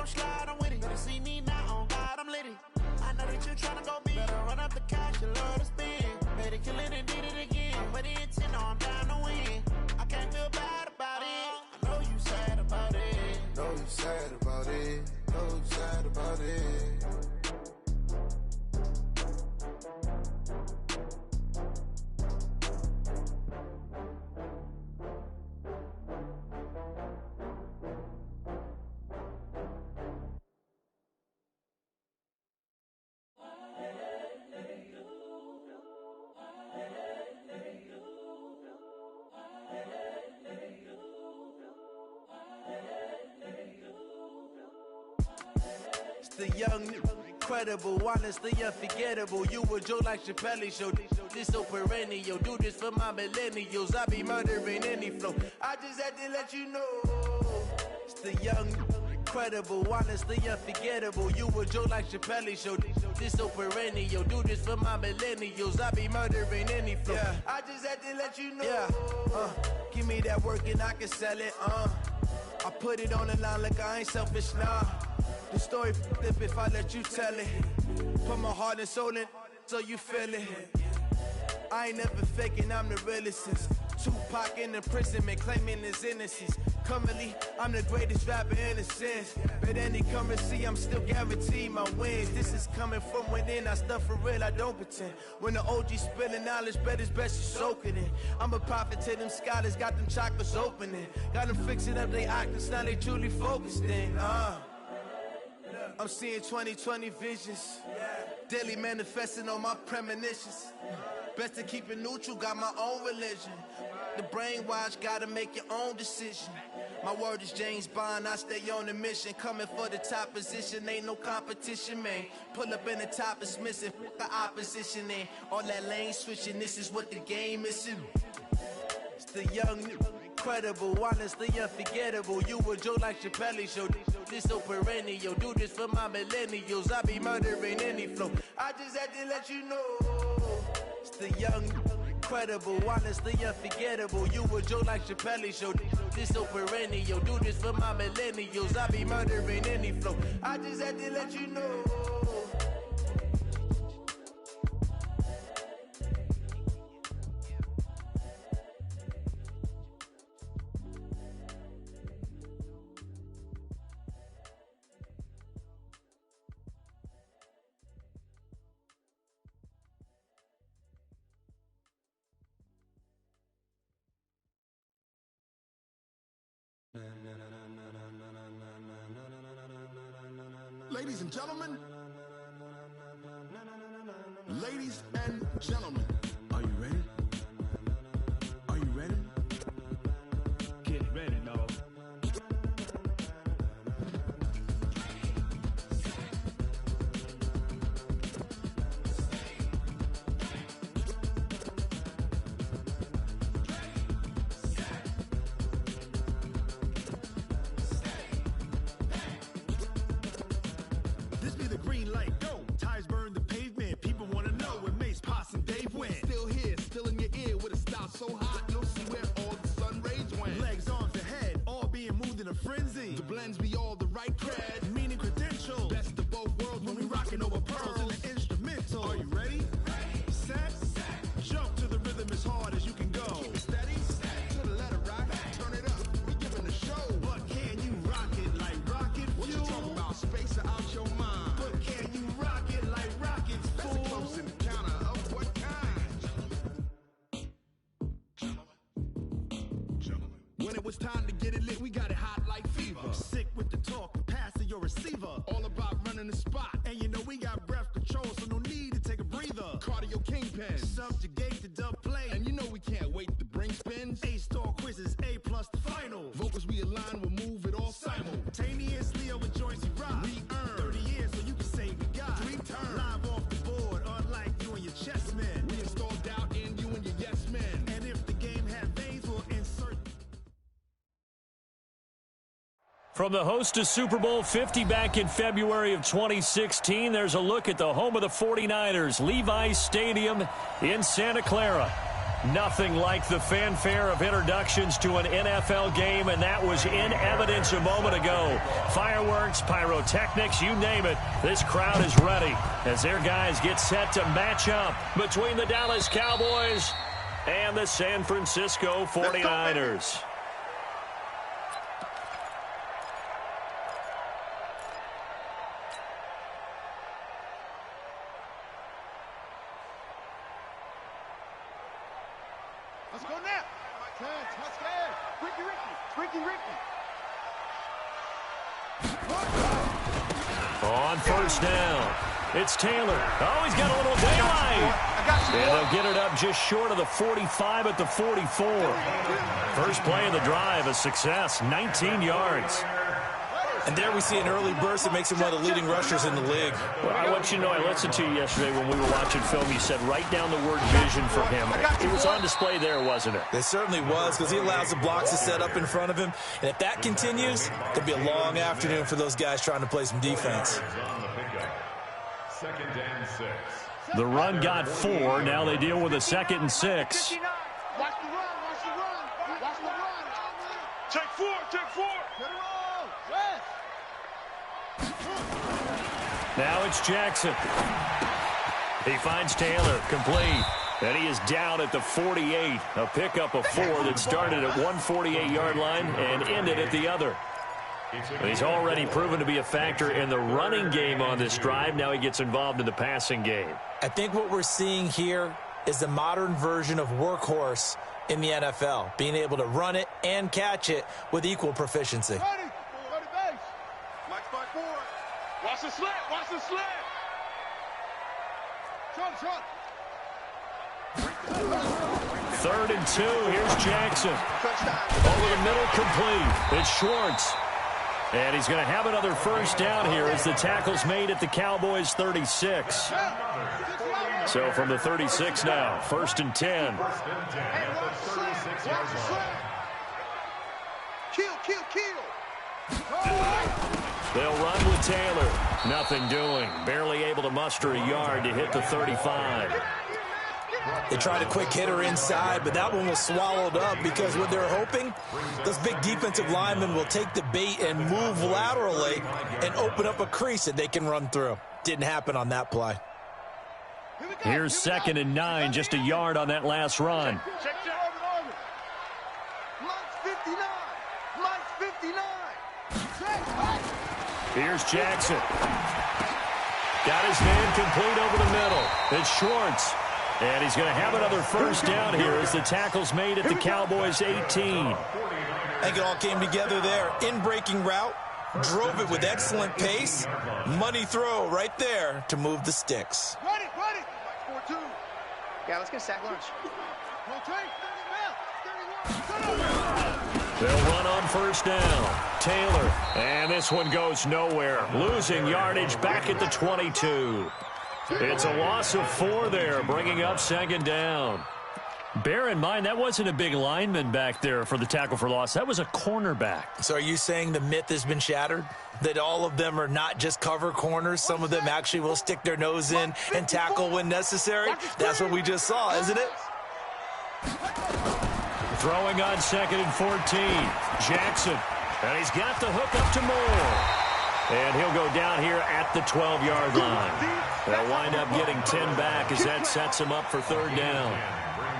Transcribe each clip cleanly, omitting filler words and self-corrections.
slide, I'm with it. Better see me now, on God, I'm litty. I know that you tryna go big. Better run up the cash, you love to spin. Made it, kill it, and did it again. But the intent, no, I'm down to win. I can't feel bad about it. I know you sad about it. Know you sad about it. Know you sad about it. The young, incredible, honestly unforgettable. You a Joe like Chappelle show. This so perennial. Do this for my millennials. I be murdering any flow. I just had to let you know. It's the young, incredible, honestly unforgettable. You a Joe like Chappelle show. This so perennial. Do this for my millennials. I be murdering any flow. Yeah. I just had to let you know. Yeah. Give me that work and I can sell it. I put it on the line like I ain't selfish, nah. The story flip if I let you tell it. Put my heart and soul in so you feel it. I ain't never faking, I'm the realest since Tupac in imprisonment, claiming his innocence. Currently, I'm the greatest rapper in a sense. But any currency, I'm still guaranteed my wins. This is coming from within, I stuff for real, I don't pretend. When the OG spilling knowledge, bet it's best you soak it in. I'm a prophet to them scholars, got them chakras opening. Got them fixing up their octaves, now they truly focused in. I'm seeing 2020 visions, daily manifesting on my premonitions. Best to keep it neutral, got my own religion. The brainwash, gotta make your own decision. My word is James Bond, I stay on a mission. Coming for the top position, ain't no competition, man. Pull up in the top is missing, the opposition in. All that lane switching, this is what the game is. It's the young, incredible, honestly unforgettable. You a Joe like Chappelle show. This so perennial. Do this for my millennials. I be murdering any flow. I just had to let you know. It's the young, incredible, honestly unforgettable. You a Joe like Chappelle show. This so perennial. Do this for my millennials. I be murdering any flow. I just had to let you know. Ladies and gentlemen, ladies and gentlemen, are you ready? Are you ready? Get ready, dog. This be the green light, go. Tires burn the pavement. People want to know where Mace, Posse, and Dave went. Still here, still in your ear with a style so hot, you'll see where all the sun rays went. Legs, arms, and head, all being moved in a frenzy. The blends be all the right cred, meaning credentials. Best of both worlds when we rocking over pearls in the instrumental. Are you ready? Set, jump to the rhythm as hard as you can go. Keep it steady, to the letter right. Turn it up, we giving the show. But can you rock it like rocket fuel? What you talking about? Space or out your mind? But can you rock it like rockets, fool? That's a close encounter of what kind? Gentlemen. When it was time to get it lit, we got it hot like fever. Sick with the talk, pass to your receiver. All about running the spot. And you know we got breath control, so no need to take a breather. Cardio kingpin, subjugate the dub play. And you know we can't wait to bring spins. A-star quizzes, A+ the final. Vocals we align, we'll move it all simultaneously over joints we rock. We earn 30 years, so you can say we got 3 turns. Live off the board, unlike you and your chess men. We install doubt in you and your yes men. And if the game had veins, we'll insert. From the host to Super Bowl 50 back in February of 2016, there's a look at the home of the 49ers, Levi's Stadium in Santa Clara. Nothing like the fanfare of introductions to an NFL game, and that was in evidence a moment ago. Fireworks, pyrotechnics, you name it. This crowd is ready as their guys get set to match up between the Dallas Cowboys and the San Francisco 49ers. Let's go now. Ricky. On first down, it's Taylor. Oh, he's got a little daylight. And they'll get it up just short of the 45 at the 44. First play of the drive, a success, 19 yards. And there we see an early burst that makes him one of the leading rushers in the league. Well, I want you to know, I listened to you yesterday when we were watching film. You said write down the word vision for him. It was on display there, wasn't it? It certainly was, because he allows the blocks to set up in front of him. And if that continues, it could be a long afternoon for those guys trying to play some defense. The run got 4. Now they deal with a 2nd and 6. Watch the run. Take four. Now it's Jackson. He finds Taylor, complete. And he is down at the 48. A pickup of 4 that started at 148-yard line and ended at the other. He's already proven to be a factor in the running game on this drive. Now he gets involved in the passing game. I think what we're seeing here is the modern version of workhorse in the NFL, being able to run it and catch it with equal proficiency. Ready base. Mike spot forward. Watch the slant. Shot. 3rd and 2. Here's Jackson. Over the middle, complete. It's Schwartz. And he's going to have another first down here as the tackle's made at the Cowboys' 36. So from the 36 now, 1st and 10. Kill. They'll run with Taylor. Nothing doing. Barely able to muster a yard to hit the 35. They tried a quick hitter inside, but that one was swallowed up because what they're hoping, those big defensive linemen will take the bait and move laterally and open up a crease that they can run through. Didn't happen on that play. Here's 2nd and 9, just a yard on that last run. Check. Mike's 59. Here's Jackson. Got his man complete over the middle. It's Schwartz. And he's going to have another first down here as the tackle's made at the Cowboys' 18. I think it all came together there. In-breaking route, drove it with excellent pace. Money throw right there to move the sticks. Ready. 4-2. Yeah, let's get a sack lunch. They'll run on first down. Taylor. And this one goes nowhere. Losing yardage back at the 22. It's a loss of 4 there, bringing up 2nd down. Bear in mind, that wasn't a big lineman back there for the tackle for loss. That was a cornerback. So are you saying the myth has been shattered? That all of them are not just cover corners? Some of them actually will stick their nose in and tackle when necessary? That's what we just saw, isn't it? Throwing on 2nd and 14. Jackson. And he's got the hook up to Moore. And he'll go down here at the 12-yard line. They'll wind up getting 10 back as that sets him up for 3rd down.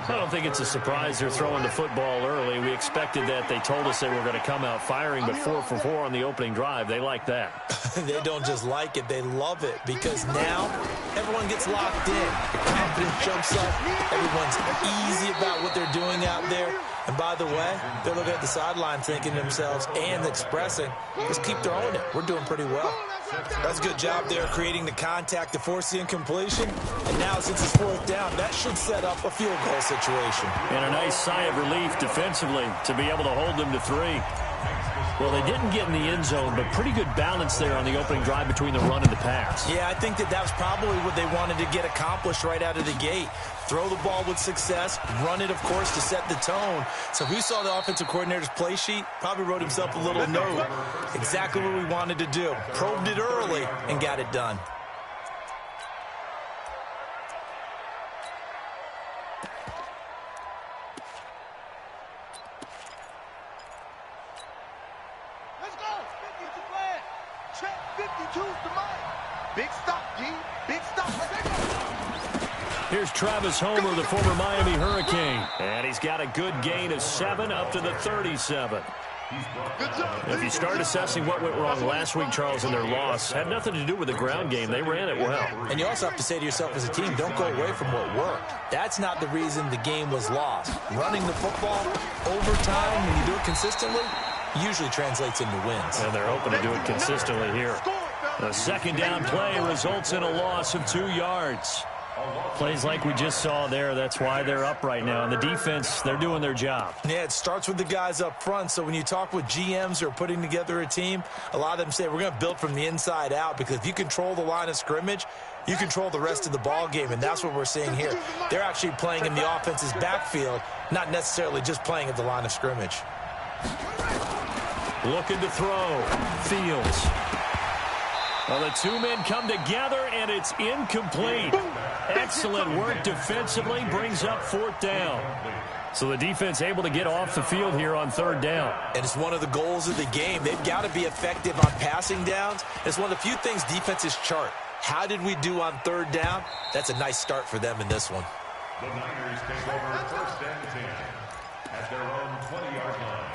I don't think it's a surprise they're throwing the football early. We expected that. They told us they were going to come out firing, but 4 for 4 on the opening drive. They like that. They don't just like it, they love it, because now everyone gets locked in. The confidence jumps up. Everyone's easy about what they're doing out there. And by the way, they're looking at the sideline thinking to themselves and expressing, just keep throwing it. We're doing pretty well. That's a good job there creating the contact to force the incompletion. And now since it's 4th down, that should set up a field goal situation. And a nice sigh of relief defensively to be able to hold them to 3. Well, they didn't get in the end zone, but pretty good balance there on the opening drive between the run and the pass. Yeah, I think that was probably what they wanted to get accomplished right out of the gate. Throw the ball with success, run it, of course, to set the tone. So who saw the offensive coordinator's play sheet? Probably wrote himself a little note. Exactly what we wanted to do. Probed it early and got it done. 52's the mine. Big stop, D. Big stop. Here's Travis Homer, the former Miami Hurricane. And he's got a good gain of 7 up to the 37. If you start assessing what went wrong last week, Charles, in their loss, had nothing to do with the ground game. They ran it well. And you also have to say to yourself as a team, don't go away from what worked. That's not the reason the game was lost. Running the football overtime, when you do it consistently, usually translates into wins. And they're hoping to do it consistently here. The second down play results in a loss of 2 yards. Plays like we just saw there, that's why they're up right now. And the defense, they're doing their job. Yeah, it starts with the guys up front. So when you talk with GMs who are putting together a team, a lot of them say we're going to build from the inside out, because if you control the line of scrimmage, you control the rest of the ball game, and that's what we're seeing here. They're actually playing in the offense's backfield, not necessarily just playing at the line of scrimmage. Looking to throw. Fields. Well, the 2 men come together, and it's incomplete. Excellent work defensively, brings up 4th down. So the defense able to get off the field here on 3rd down. And it's one of the goals of the game. They've got to be effective on passing downs. It's one of the few things defenses chart. How did we do on 3rd down? That's a nice start for them in this one. The Niners take over 1st and 10 at their own 20-yard line.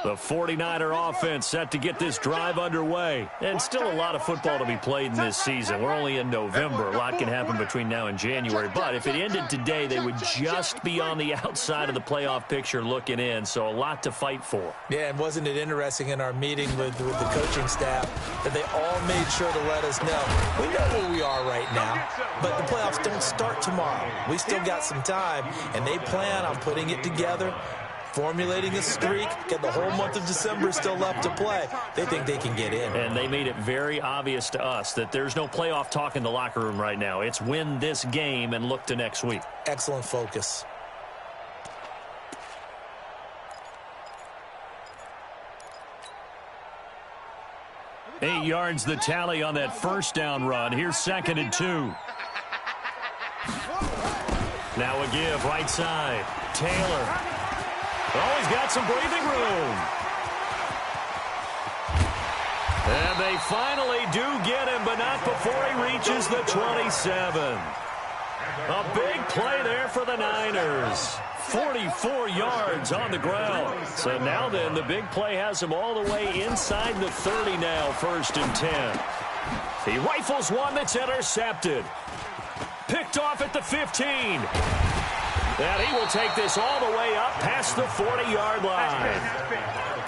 The 49er offense set to get this drive underway. And still a lot of football to be played in this season. We're only in November. A lot can happen between now and January. But if it ended today, they would just be on the outside of the playoff picture looking in. So a lot to fight for. Yeah, and wasn't it interesting in our meeting with the coaching staff that they all made sure to let us know, we know where we are right now, but the playoffs don't start tomorrow. We still got some time, and they plan on putting it together, formulating a streak, get the whole month of December still left to play. They think they can get in. And they made it very obvious to us that there's no playoff talk in the locker room right now. It's win this game and look to next week. Excellent focus. Eight yards the tally on that first down run. Here's 2nd and 2. Now a give, right side. Taylor. Oh, he's got some breathing room. And they finally do get him, but not before he reaches the 27. A big play there for the Niners. 44 yards on the ground. So now then, the big play has him all the way inside the 30 now, 1st and 10. He rifles one that's intercepted. Picked off at the 15. And he will take this all the way up past the 40-yard line.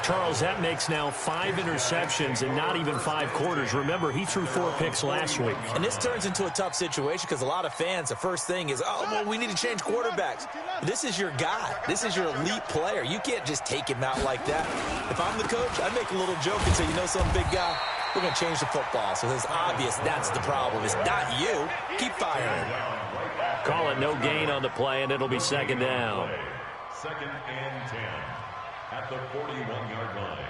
Charles, that makes now 5 interceptions in not even 5 quarters. Remember, he threw 4 picks last week. And this turns into a tough situation because a lot of fans, the first thing is, oh, well, we need to change quarterbacks. This is your guy. This is your elite player. You can't just take him out like that. If I'm the coach, I'd make a little joke and say, you know, some big guy, we're going to change the football. So it's obvious that's the problem. It's not you. Keep firing. Call it no gain on the play, and it'll be 2nd down. 2nd and 10 at the 41-yard line.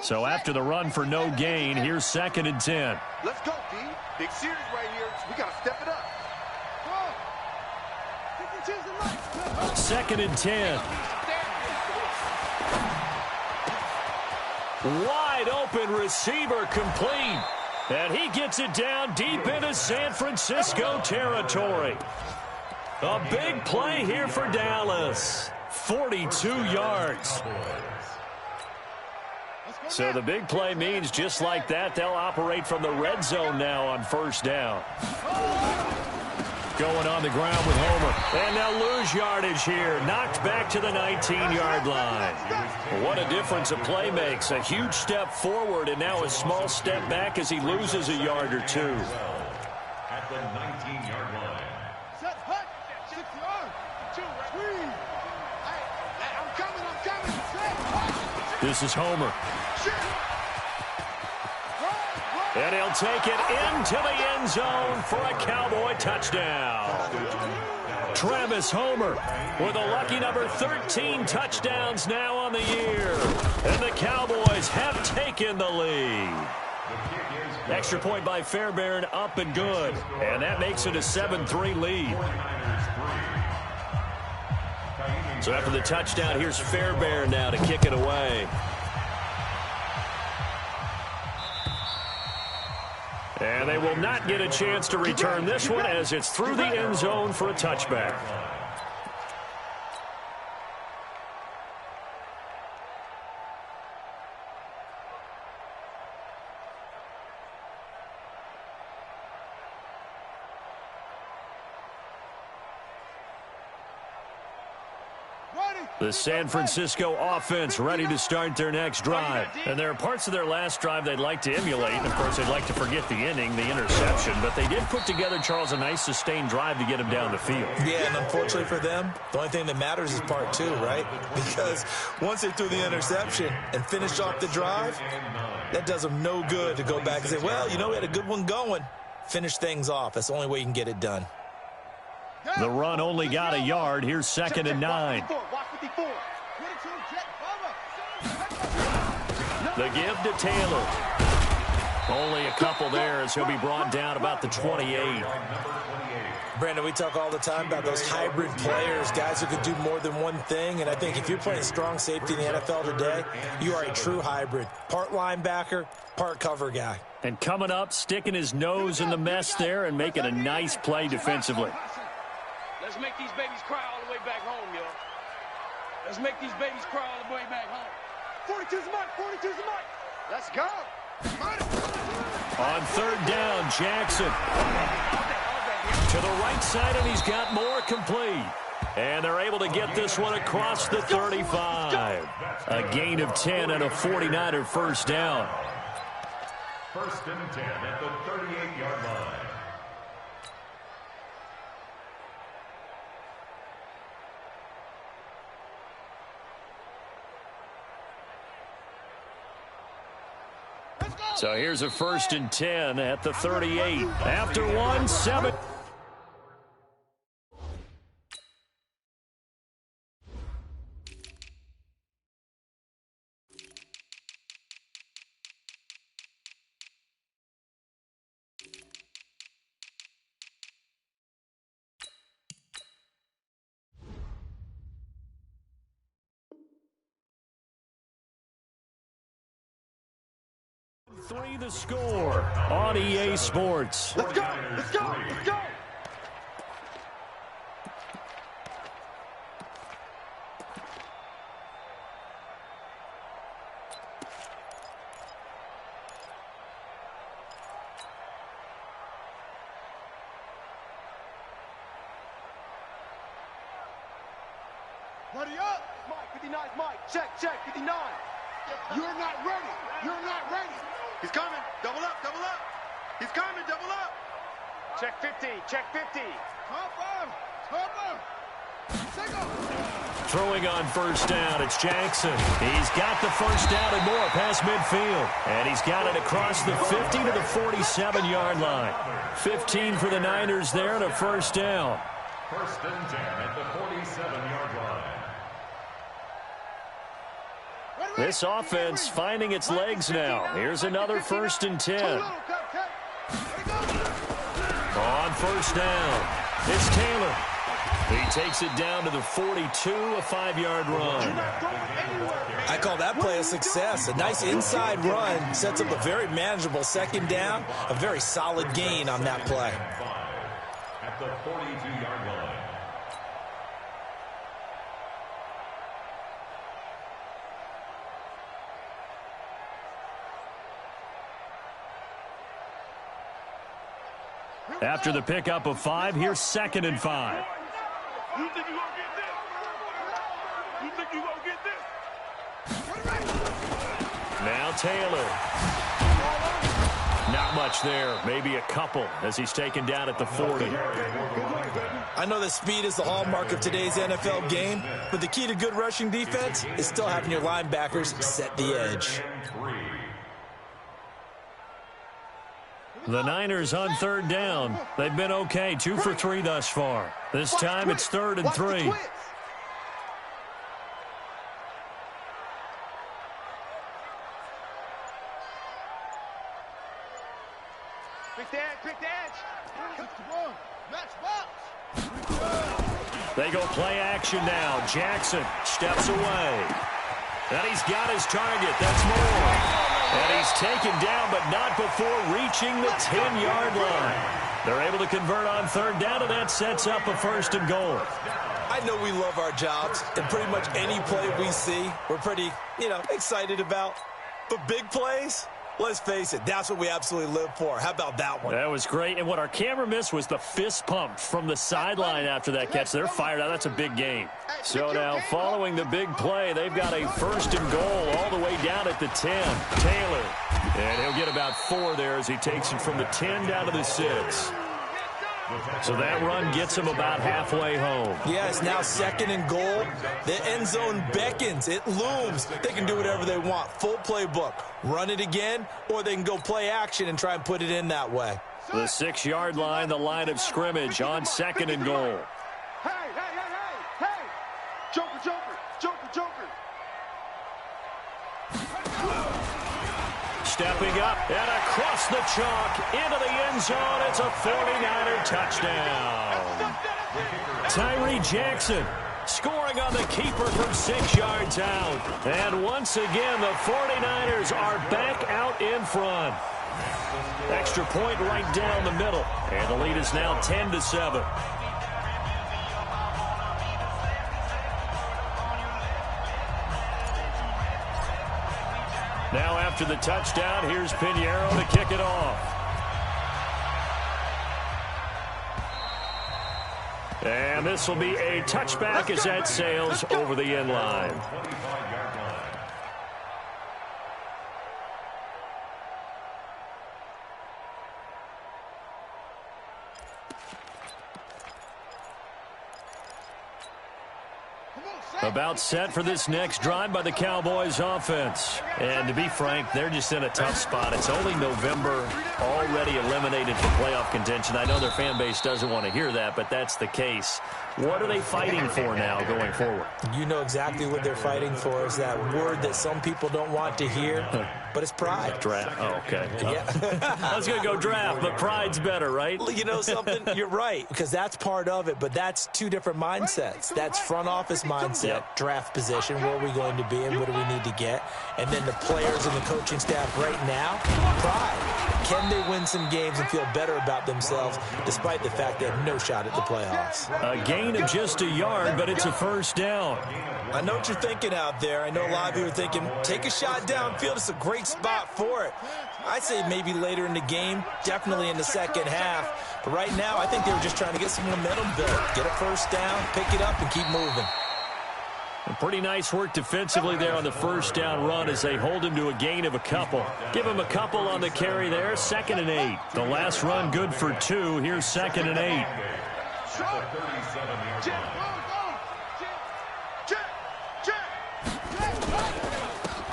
So after the run for no gain, here's 2nd and 10. Let's go, D. Big series right here. We got to step it up. 2nd and 10. Wide open receiver complete. And he gets it down deep into San Francisco territory. A big play here for Dallas. 42 yards. So the big play means just like that, they'll operate from the red zone now on 1st down. Going on the ground with Homer. And they'll lose yardage here. Knocked back to the 19-yard line. What a difference a play makes. A huge step forward and now a small step back as he loses a yard or 2. At the 19-yard line. This is Homer. And he'll take it into the end zone for a Cowboy touchdown. Travis Homer with a lucky number 13 touchdowns now on the year. And the Cowboys have taken the lead. The kick is Extra point by Fairbairn, up and good. And that makes it a 7-3 lead. So after the touchdown, here's Fairbairn now to kick it away. And they will not get a chance to return this one as it's through the end zone for a touchback. The San Francisco offense ready to start their next drive. And there are parts of their last drive they'd like to emulate. And, of course, they'd like to forget the inning, the interception. But they did put together, Charles, a nice sustained drive to get them down the field. Yeah, and unfortunately for them, the only thing that matters is part two, right? Because once they threw the interception and finished off the drive, that does them no good to go back and say, well, you know, we had a good one going. Finish things off. That's the only way you can get it done. The run only got a yard. Here's 2nd and 9. The give to Taylor. Only a couple there as he'll be brought down about the 28. Brandon, we talk all the time about those hybrid players, guys who could do more than one thing. And I think if you're playing strong safety in the NFL today, you are a true hybrid. Part linebacker, part cover guy. And coming up, sticking his nose in the mess there and making a nice play defensively. Let's make these babies cry all the way back home, yo. Let's make these babies cry all the way back home. 42's the mark, 42's the mark. Let's go. On 3rd down, Jackson. To the right side, and he's got more complete. And they're able to get this one across the 35. A gain of 10 and a 49er first down. 1st and 10 at the 38-yard line. So here's a 1st and 10 at the 38. After 1-7. The score on EA Sports. Let's go, let's go, let's go. Ready up! Mike, 59, Mike. Check, 59. You're not ready. You're not ready. He's coming. Double up, double up. He's coming, double up. Check 50, check 50. Cover. Throwing on 1st down, it's Jackson. He's got the 1st down and more past midfield. And he's got it across the 50 to the 47-yard line. 15 for the Niners there and a 1st down. 1st and 10 at the 47-yard line. This offense finding its legs now. Here's another 1st and 10. On 1st down, it's Taylor. He takes it down to the 42, a 5-yard run. I call that play a success. A nice inside run sets up a very manageable 2nd down, a very solid gain on that play. At the 42-yard line. After the pickup of 5, here's 2nd and 5. You think you gonna get this? You think you gonna get this? Now Taylor. Not much there. Maybe a couple as he's taken down at the 40. I know that speed is the hallmark of today's NFL game, but the key to good rushing defense is still having your linebackers set the edge. The Niners on 3rd down. They've been okay, 2 for 3 thus far. This time it's 3rd and 3. They go play action now. Jackson steps away. And he's got his target. That's Moore. And he's taken down, but not before reaching the 10-yard line. They're able to convert on third down, and that sets up a 1st and goal. I know we love our jobs, and pretty much any play we see, we're pretty, excited about. But big plays, let's face it, that's what we absolutely live for. How about that one? That was great. And what our camera missed was the fist pump from the sideline after that catch. They're fired out. That's a big game. So now following the big play, they've got a 1st and goal all the way down at the 10. Taylor. And he'll get about 4 there as he takes it from the 10 down to the 6. So that run gets him about halfway home. Yes, now 2nd and goal. The end zone beckons. It looms. They can do whatever they want. Full playbook. Run it again, or they can go play action and try and put it in that way. The 6-yard line, the line of scrimmage on 2nd and goal. Hey! Joker! Stepping up and across the chalk into the end zone. It's a 49er touchdown. Tyree Jackson scoring on the keeper from 6 yards out. And once again, the 49ers are back out in front. Extra point right down the middle. And the lead is now 10-7. Now after the touchdown, here's Pinheiro to kick it off. And this will be a touchback as that sails over the end line. About set for this next drive by the Cowboys offense. And to be frank, they're just in a tough spot. It's only November, already eliminated from playoff contention. I know their fan base doesn't want to hear that, but that's the case. What are they fighting for now going forward? You know exactly what they're fighting for. Is that word that some people don't want to hear, but it's pride. Draft. Oh, okay. Yeah. I was going to go draft, but pride's better, right? You know something? You're right, because that's part of it, but that's 2 different mindsets. That's front office mindset, draft position, where are we going to be and what do we need to get? And then the players and the coaching staff right now, pride. Can they win some games and feel better about themselves despite the fact they have no shot at the playoffs? A gain of just a yard, but it's a 1st down. I know what you're thinking out there. I know a lot of you are thinking, take a shot downfield. It's a great spot for it. I'd say maybe later in the game, definitely in the second half. But right now, I think they were just trying to get some momentum built. Get a 1st down, pick it up, and keep moving. And pretty nice work defensively there on the 1st down run as they hold him to a gain of a couple. Give him a couple on the carry there, 2nd and 8. The last run good for 2. Here's 2nd and 8.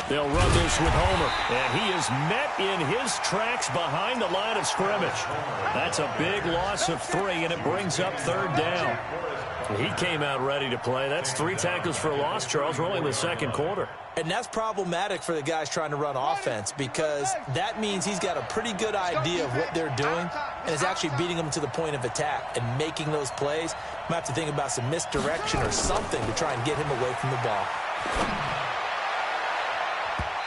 They'll run this with Homer, and he is met in his tracks behind the line of scrimmage. That's a big loss of 3, and it brings up 3rd down. He came out ready to play. That's 3 tackles for a loss, Charles. We're only in the 2nd quarter. And that's problematic for the guys trying to run offense because that means he's got a pretty good idea of what they're doing and is actually beating them to the point of attack and making those plays. Might have to think about some misdirection or something to try and get him away from the ball.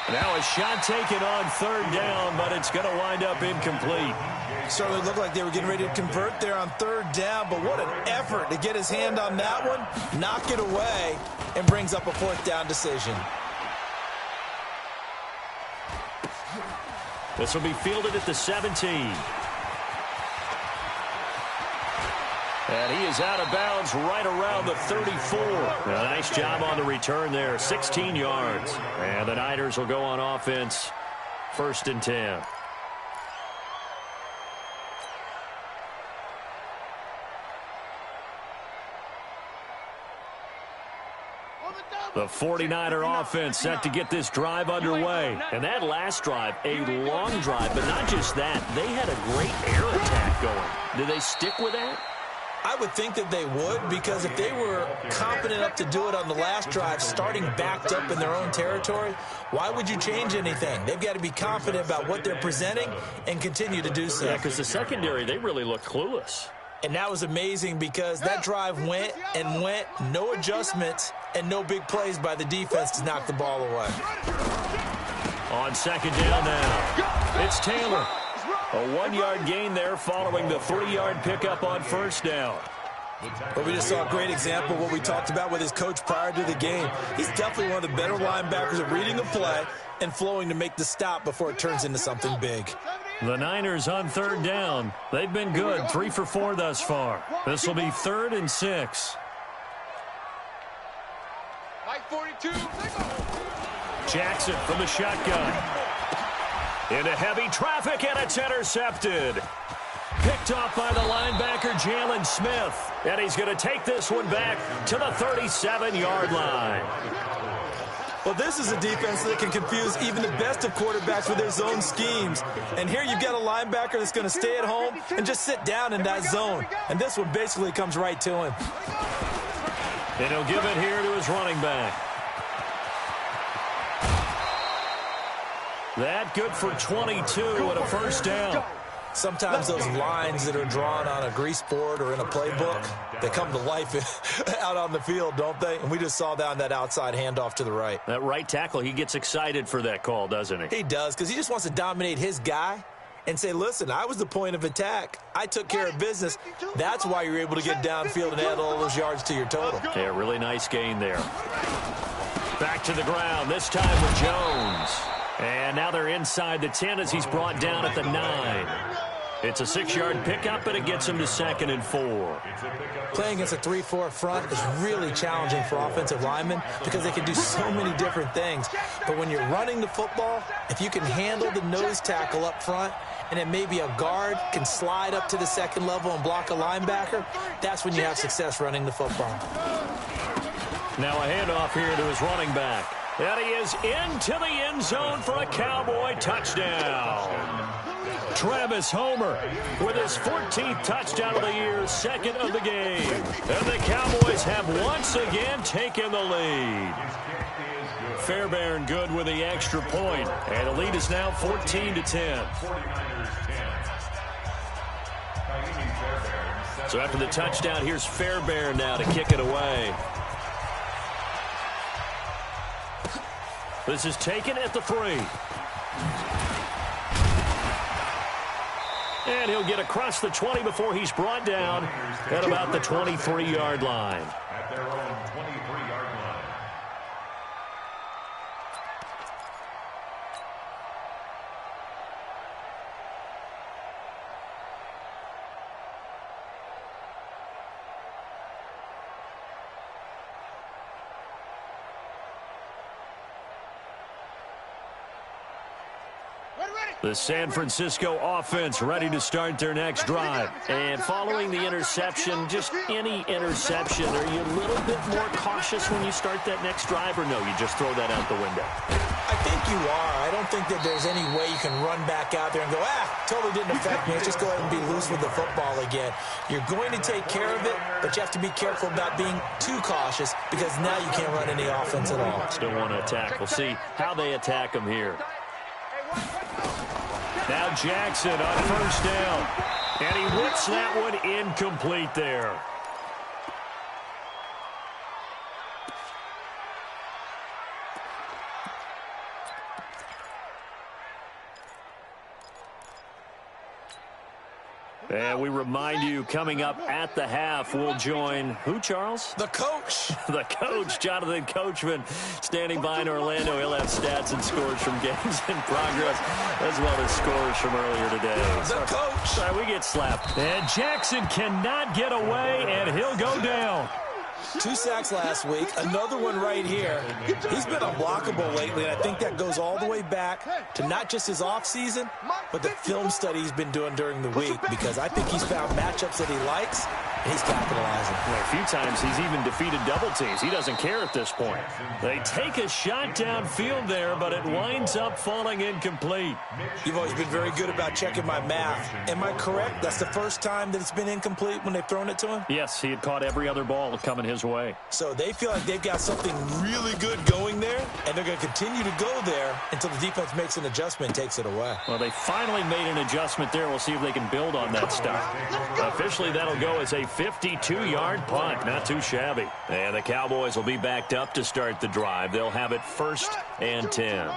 Now a shot taken on 3rd down, but it's going to wind up incomplete. Certainly looked like they were getting ready to convert there on 3rd down, but what an effort to get his hand on that one, knock it away, and brings up a 4th down decision. This will be fielded at the 17. And he is out of bounds right around the 34. A nice job on the return there, 16 yards. And the Niners will go on offense, 1st and 10. The 49er offense set to get this drive underway. And that last drive, a long drive, but not just that. They had a great air attack going. Do they stick with that? I would think that they would, because if they were confident enough to do it on the last drive, starting backed up in their own territory, why would you change anything? They've got to be confident about what they're presenting and continue to do so. Yeah, because the secondary, they really looked clueless. And that was amazing because that drive went and went, no adjustments, and no big plays by the defense to knock the ball away. On second down now, it's Taylor. A 1-yard gain there following the 3-yard pickup on first down. But we just saw a great example of what we talked about with his coach prior to the game. He's definitely one of the better linebackers at reading a play and flowing to make the stop before it turns into something big. The Niners on third down. They've been good, 3 for 4 thus far. This will be 3rd and 6. Mike 42. Jackson from the shotgun. Into heavy traffic, and it's intercepted. Picked off by the linebacker, Jalen Smith. And he's going to take this one back to the 37-yard line. Well, this is a defense that can confuse even the best of quarterbacks with their zone schemes. And here you've got a linebacker that's going to stay at home and just sit down in that zone. And this one basically comes right to him. And he'll give it here to his running back. That good for 22 and a first down. Sometimes those lines that are drawn on a grease board or in a playbook, they come to life out on the field, don't they? And we just saw that on that outside handoff to the right. That right tackle, he gets excited for that call, doesn't he? He does, because he just wants to dominate his guy and say, listen, I was the point of attack. I took care of business. That's why you're able to get downfield and add all those yards to your total. Yeah, really nice gain there. Back to the ground, this time with Jones. And now they're inside the 10 as he's brought down at the 9. It's a 6-yard pickup, and it gets him to 2nd and 4. Playing against a 3-4 front is really challenging for offensive linemen because they can do so many different things. But when you're running the football, if you can handle the nose tackle up front, and then maybe a guard can slide up to the second level and block a linebacker, that's when you have success running the football. Now a handoff here to his running back. And he is into the end zone for a Cowboy touchdown. Travis Homer with his 14th touchdown of the year, 2nd of the game. And the Cowboys have once again taken the lead. Fairbairn good with the extra point. And the lead is now 14-10. So after the touchdown, here's Fairbairn now to kick it away. This is taken at the 3. And he'll get across the 20 before he's brought down at about the 23-yard line. At their own 23-yard line. The San Francisco offense ready to start their next drive. And following the interception, just any interception, are you a little bit more cautious when you start that next drive, or no, you just throw that out the window? I think you are. I don't think that there's any way you can run back out there and go, totally didn't affect me. Let's just go ahead and be loose with the football again. You're going to take care of it, but you have to be careful about being too cautious because now you can't run any offense at all. Still want to attack. We'll see how they attack him here. Now Jackson on first down. And he whips that one incomplete there. And we remind you, coming up at the half, we'll join who, Charles? The coach. The coach, Jonathan Coachman, standing by in Orlando. He'll have stats and scores from games in progress, as well as scores from earlier today. The coach. Sorry, we get slapped. And Jackson cannot get away, and he'll go down. 2 sacks last week, another one right here. He's been unblockable lately, and I think that goes all the way back to not just his offseason, but the film study he's been doing during the week, because I think he's found matchups that he likes, He's capitalizing. Well, a few times he's even defeated double teams. He doesn't care at this point. They take a shot downfield there, but it winds up falling incomplete. You've always been very good about checking my math. Am I correct? That's the first time that it's been incomplete when they've thrown it to him? Yes, he had caught every other ball coming his way. So they feel like they've got something really good going there, and they're going to continue to go there until the defense makes an adjustment and takes it away. Well, they finally made an adjustment there. We'll see if they can build on that start. Officially, that'll go as a 52-yard punt. Not too shabby. And the Cowboys will be backed up to start the drive. They'll have it 1st and 10.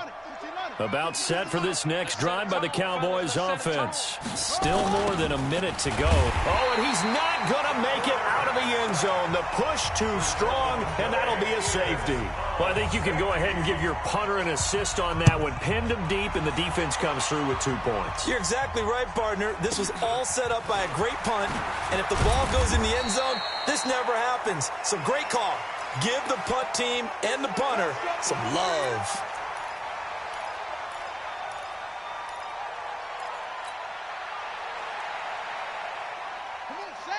About set for this next drive by the Cowboys offense. Still more than a minute to go. Oh, and he's not going to make it out of the end zone. The push too strong, and that'll be a safety. Well, I think you can go ahead and give your punter an assist on that one. Pinned him deep, and the defense comes through with 2 points. You're exactly right, partner. This was all set up by a great punt, and if the ball goes in the end zone, this never happens. So great call. Give the punt team and the punter some love.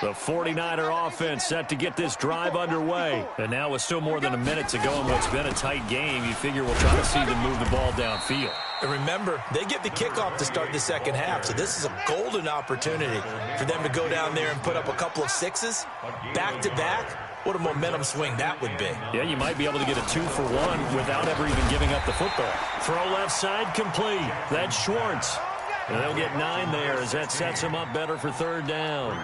The 49er offense set to get this drive underway. And now with still more than a minute to go in what's been a tight game, you figure we'll try to see them move the ball downfield. And remember, they get the kickoff to start the second half, so this is a golden opportunity for them to go down there and put up a couple of sixes back-to-back. What a momentum swing that would be. Yeah, you might be able to get a 2-for-1 without ever even giving up the football. Throw left side complete. That's Schwartz. And they'll get 9 there as that sets them up better for 3rd down.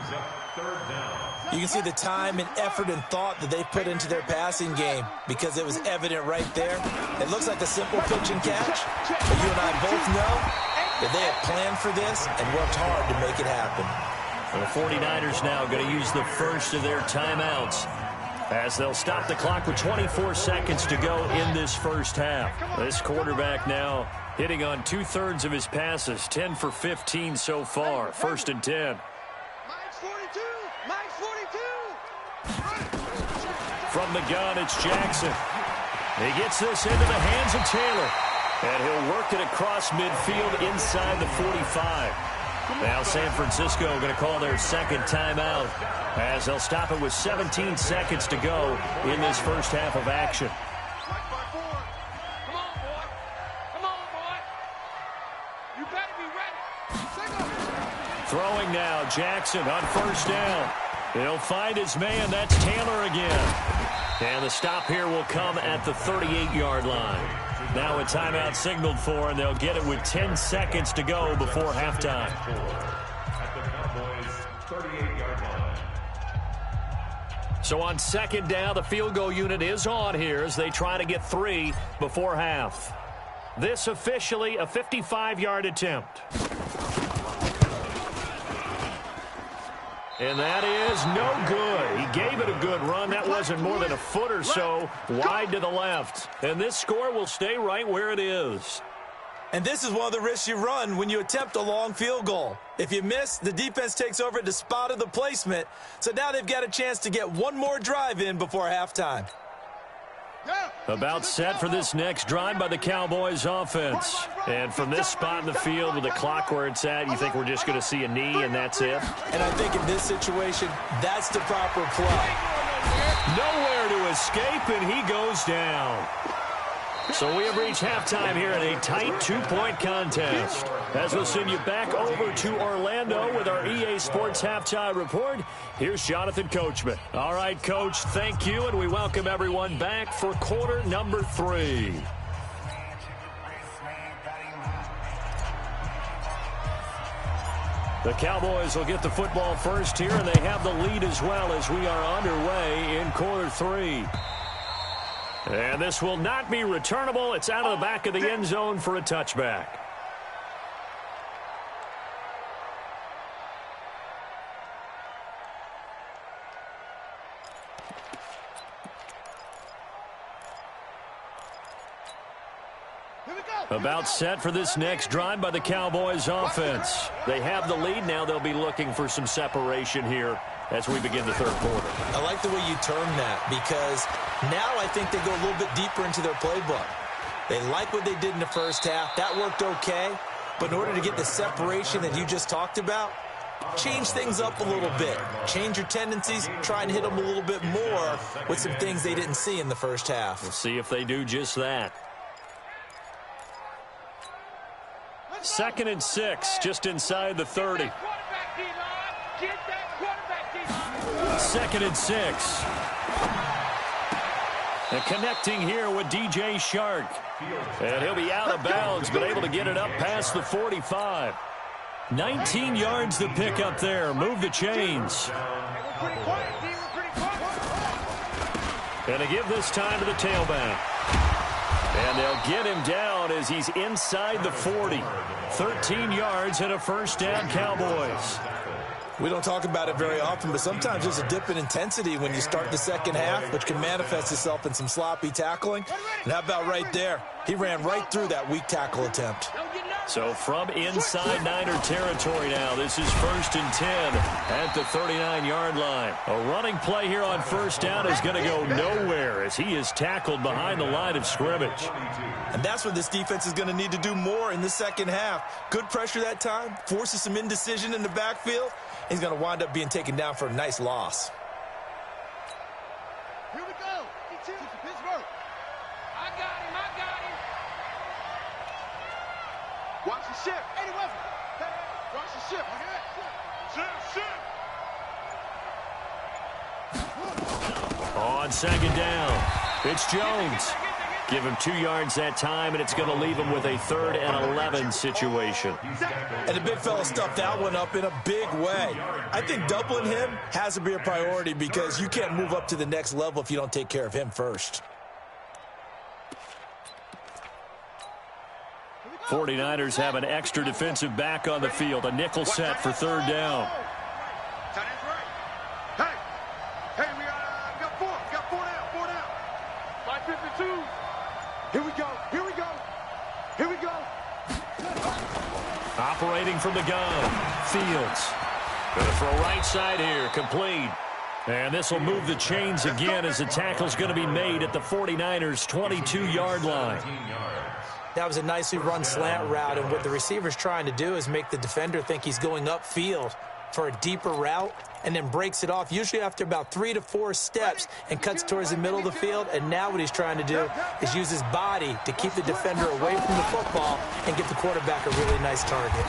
You can see the time and effort and thought that they put into their passing game because it was evident right there. It looks like a simple pitch and catch, but you and I both know that they had planned for this and worked hard to make it happen. And the 49ers now going to use the first of their timeouts as they'll stop the clock with 24 seconds to go in this first half. This quarterback now hitting on 2/3 of his passes, 10 for 15 so far, 1st and 10. From the gun, it's Jackson. He gets this into the hands of Taylor. And he'll work it across midfield inside the 45. Now San Francisco going to call their 2nd timeout as they'll stop it with 17 seconds to go in this first half of action. Come on, boy. You better be ready. Throwing now, Jackson on 1st down. He'll find his man. That's Taylor again. And the stop here will come at the 38-yard line. Now a timeout signaled for, and they'll get it with 10 seconds to go before halftime. At the Cowboys' 38-yard line. So on 2nd down, the field goal unit is on here as they try to get 3 before half. This officially a 55-yard attempt. And that is no good. He gave it a good run. That wasn't more than a foot or so wide to the left. And this score will stay right where it is. And this is one of the risks you run when you attempt a long field goal. If you miss, the defense takes over at the spot of the placement. So now they've got a chance to get one more drive in before halftime. About set for this next drive by the Cowboys offense. And from this spot in the field with the clock where it's at, you think we're just going to see a knee and that's it? And I think in this situation, that's the proper play. Nowhere to escape, and he goes down. So we have reached halftime here in a tight 2-point contest. As we'll send you back over to Orlando with our EA Sports Halftime Report, here's Jonathan Coachman. All right, Coach, thank you, and we welcome everyone back for quarter number 3. The Cowboys will get the football first here, and they have the lead as well as we are underway in quarter 3. And this will not be returnable. It's out of the back of the end zone for a touchback. About set for this next drive by the Cowboys offense. They have the lead. Now they'll be looking for some separation here as we begin the third quarter. I like the way you term that because now I think they go a little bit deeper into their playbook. They like what they did in the first half. That worked okay. But in order to get the separation that you just talked about, change things up a little bit. Change your tendencies, try and hit them a little bit more with some things they didn't see in the first half. We'll see if they do just that. 2nd and 6, just inside the 30. 2nd and 6. And connecting here with DJ Chark. And he'll be out of bounds, but able to get it up past the 45. 19 yards to pick up there. Move the chains. And to give this time to the tailback. And they'll get him down as he's inside the 40. 13 yards and a first down, Cowboys. We don't talk about it very often, but sometimes there's a dip in intensity when you start the second half, which can manifest itself in some sloppy tackling. And how about right there? He ran right through that weak tackle attempt. So from inside Niner territory now, this is 1st and 10 at the 39-yard line. A running play here on first down is going to go nowhere as he is tackled behind the line of scrimmage. And that's what this defense is going to need to do more in the second half. Good pressure that time, forces some indecision in the backfield. He's going to wind up being taken down for a nice loss. Here we go. Pittsburgh. I got him. Watch the ship. Eddie Wesley. Watch the ship. Ship. On 2nd down, it's Jones. Give him 2 yards that time, and it's going to leave him with a 3rd and 11 situation. And the big fella stuffed that one up in a big way. I think doubling him has to be a priority because you can't move up to the next level if you don't take care of him first. 49ers have an extra defensive back on the field. A nickel set for 3rd down. Hey, we got 4. We got 4 down. 5:52. Here we go. Operating from the gun, Fields. Going to throw right side here, complete. And this will move the chains again as the tackle's going to be made at the 49ers' 22-yard line. That was a nicely run slant route, and what the receiver's trying to do is make the defender think he's going upfield for a deeper route and then breaks it off, usually after about 3 to 4 steps, and cuts towards the middle of the field. And now what he's trying to do is use his body to keep the defender away from the football and get the quarterback a really nice target.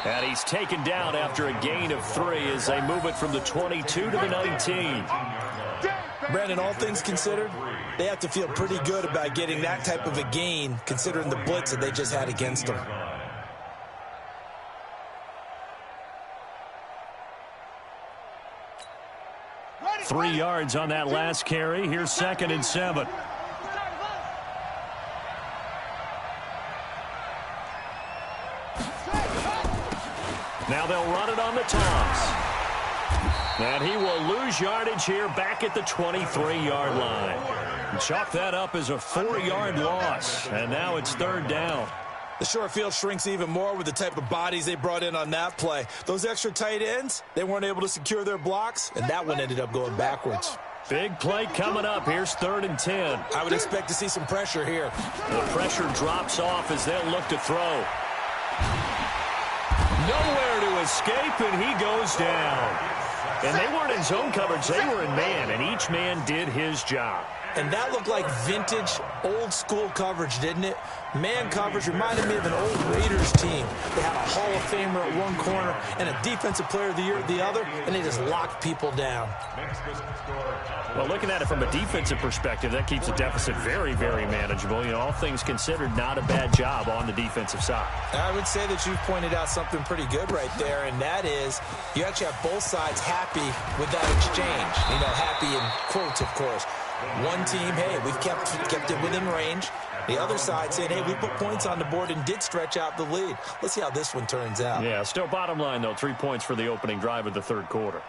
And he's taken down after a gain of 3 as they move it from the 22 to the 19. Brandon, all things considered, they have to feel pretty good about getting that type of a gain considering the blitz that they just had against them. Three yards on that last carry. Here's 2nd and 7. Now they'll run it on the toss. And he will lose yardage here back at the 23-yard line. Chalk that up as a 4-yard loss. And now it's 3rd down. The short field shrinks even more with the type of bodies they brought in on that play. Those extra tight ends, they weren't able to secure their blocks, and that one ended up going backwards. Big play coming up. Here's 3rd and 10. I would expect to see some pressure here. The pressure drops off as they'll look to throw. Nowhere to escape, and he goes down. And they weren't in zone coverage. They were in man, and each man did his job. And that looked like vintage, old-school coverage, didn't it? Man coverage reminded me of an old Raiders team. They had a Hall of Famer at one corner and a Defensive Player of the Year at the other, and they just locked people down. Well, looking at it from a defensive perspective, that keeps the deficit very, very manageable. You know, all things considered, not a bad job on the defensive side. I would say that you've pointed out something pretty good right there, and that is you actually have both sides happy with that exchange. You know, happy in quotes, of course. One team, hey, we've kept it within range. The other side saying, hey, we put points on the board and did stretch out the lead. Let's see how this one turns out. Yeah, still bottom line, though, 3 points for the opening drive of the 3rd quarter.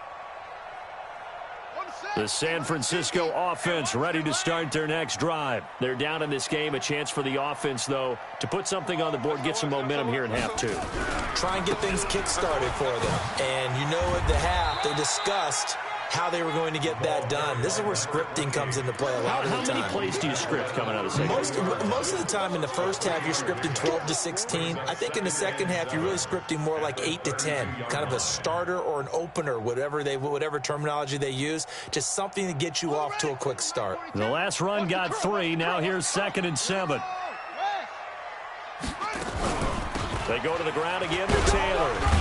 The San Francisco offense ready to start their next drive. They're down in this game. A chance for the offense, though, to put something on the board, get some momentum here in half 2. Try and get things kick-started for them. And you know at the half, they discussed how they were going to get that done. This is where scripting comes into play a lot of the time. How many plays do you script coming out of the second half? Most of the time in the first half, you're scripting 12 to 16. I think in the second half, you're really scripting more like 8 to 10, kind of a starter or an opener, whatever terminology they use, just something to get you off to a quick start. The last run got 3. Now here's 2nd and 7. They go to the ground again with Taylor.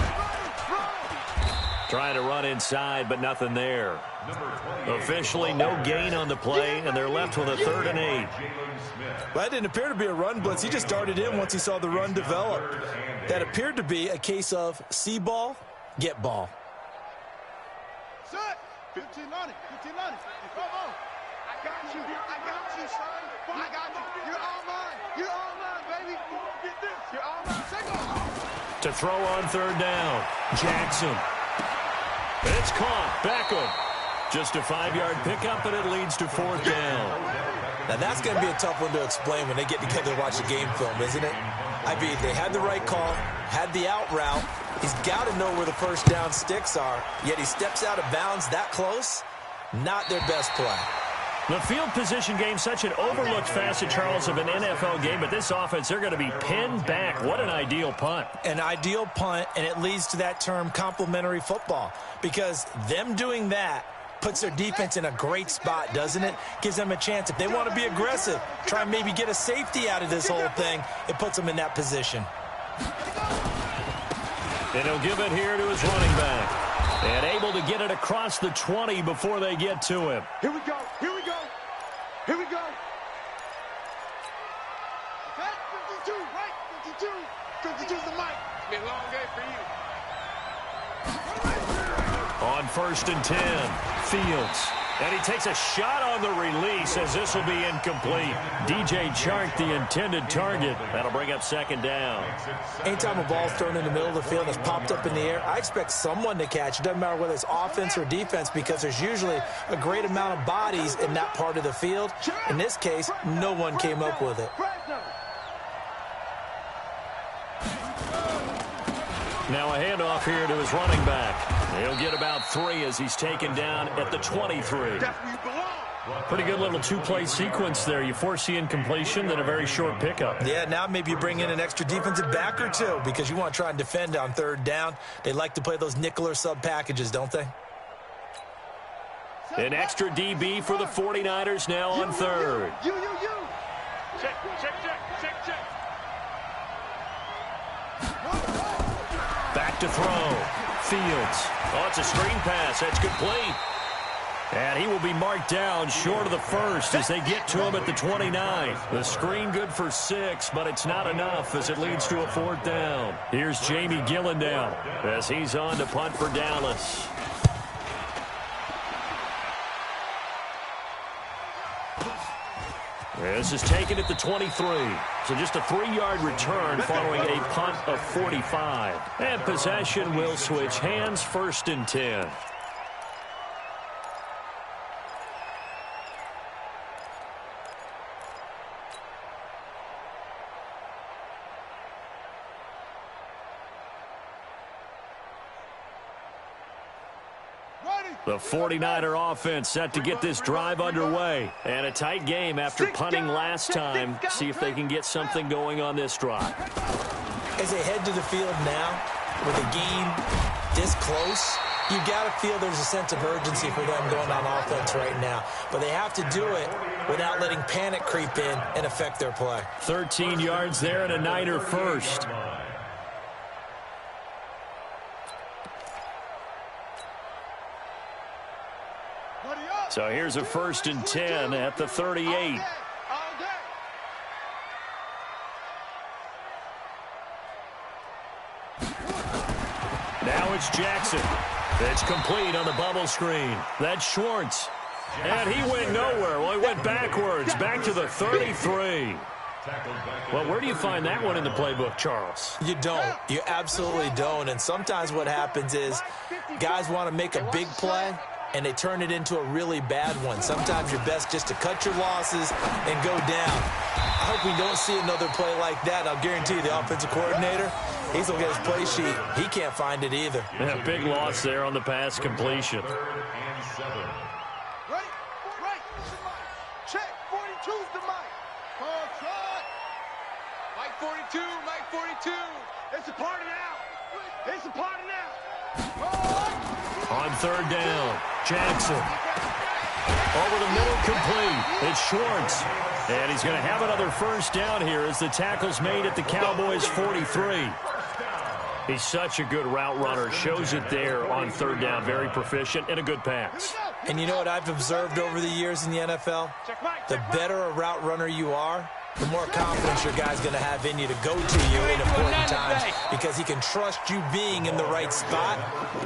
Trying to run inside, but nothing there. Officially no gain on the play, and they're left with a 3rd and 8. Well, that didn't appear to be a run blitz. He just darted in once he saw the run develop. That appeared to be a case of see ball, get ball. Set. 15 on it. 15 on it. Come on. I got you. I got you, son. I got you. You're all mine. You're all mine, baby. Get this. You're all mine. Take off. To throw on 3rd down, Jackson. It's caught. Beckham. Just a 5-yard pickup, and it leads to 4th down. Now, that's going to be a tough one to explain when they get together and watch the game film, isn't it? I mean, they had the right call, had the out route. He's got to know where the first down sticks are, yet he steps out of bounds that close. Not their best play. The field position game, such an overlooked facet, Charles, of an NFL game, but this offense, they're going to be pinned back. What an ideal punt. An ideal punt, and it leads to that term complementary football, because them doing that puts their defense in a great spot, doesn't it? Gives them a chance. If they want to be aggressive, try and maybe get a safety out of this whole thing, it puts them in that position. And he'll give it here to his running back. And able to get it across the 20 before they get to him. Here we go. Here we go. Here we go. Okay, 52, right? 52. 52's the mic. It's been a long day for you. On 1st and 10, Fields. And he takes a shot on the release as this will be incomplete. DJ Chark, the intended target. That'll bring up 2nd down. Anytime a ball's thrown in the middle of the field and it's popped up in the air, I expect someone to catch. It doesn't matter whether it's offense or defense, because there's usually a great amount of bodies in that part of the field. In this case, no one came up with it. Now a handoff here to his running back. He'll get about 3 as he's taken down at the 23. Pretty good little 2-play sequence there. You force the incompletion, then a very short pickup. Yeah, now maybe you bring in an extra defensive back or 2 because you want to try and defend on 3rd down. They like to play those nickel or sub packages, don't they? An extra DB for the 49ers now on 3rd. You. Check. Back to throw. Fields. Oh, it's a screen pass. That's complete. And he will be marked down short of the 1st as they get to him at the 29. The screen good for 6, but it's not enough as it leads to a 4th down. Here's Jamie Gillendown as he's on to punt for Dallas. This is taken at the 23. So just a 3-yard return following a punt of 45. And possession will switch hands, 1st and 10. The 49er offense set to get this drive underway. And a tight game after punting last time. See if they can get something going on this drive. As they head to the field now, with a game this close, you got to feel there's a sense of urgency for them going on offense right now. But they have to do it without letting panic creep in and affect their play. 13 yards there and a Niner first. So here's a 1st and 10 at the 38. Now it's Jackson. It's complete on the bubble screen. That's Schwartz. And he went nowhere. Well, he went backwards, back to the 33. Well, where do you find that one in the playbook, Charles? You don't. You absolutely don't. And sometimes what happens is guys want to make a big play, and they turn it into a really bad one. Sometimes you're best just to cut your losses and go down. I hope we don't see another play like that. I'll guarantee you the offensive coordinator, he's looking at his play sheet. He can't find it either. Yeah, big loss there on the pass completion. Right. Check. 42's the mic. Call track. Mike 42. Mike 42. It's a party now. It's a party now. On third down, Jackson. Over the middle, complete. It's Schwartz. And he's going to have another first down here as the tackle's made at the Cowboys' 43. He's such a good route runner. Shows it there on third down. Very proficient and a good pass. And you know what I've observed over the years in the NFL? The better a route runner you are, the more confidence your guy's going to have in you to go to you in important times because he can trust you being in the right spot,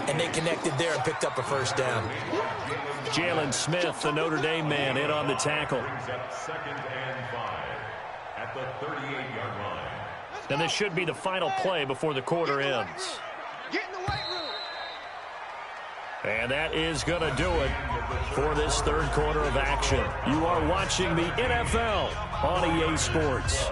and they connected there and picked up a first down. Jalen Smith, the Notre Dame man, in on the tackle. Second and 5 at the 38-yard line. And this should be the final play before the quarter ends. Get in the weight room. And that is going to do it for this third quarter of action. You are watching the NFL on EA Sports.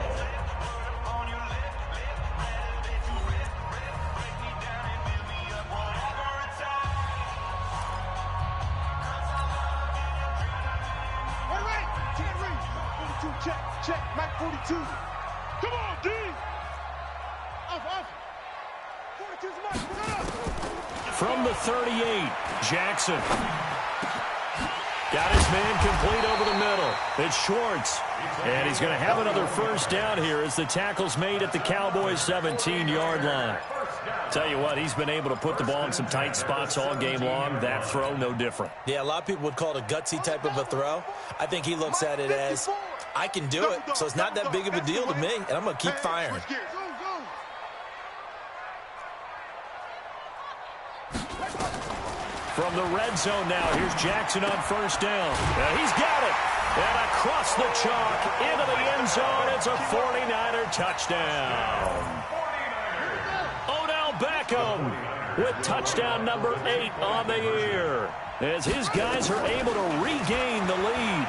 Check. Mike 42. Come on, D. Off. 42's Mike. From the 38, Jackson. Got his man complete over the middle. It's Schwartz. And he's going to have another first down here as the tackle's made at the Cowboys' 17-yard line. Tell you what, he's been able to put the ball in some tight spots all game long. That throw, no different. Yeah, a lot of people would call it a gutsy type of a throw. I think he looks at it as, I can do it, so it's not that big of a deal to me, and I'm going to keep firing. From the red zone now, here's Jackson on first down. And he's got it. And across the chalk into the end zone, it's a 49er touchdown. Odell Beckham with touchdown number 8 on the year as his guys are able to regain the lead.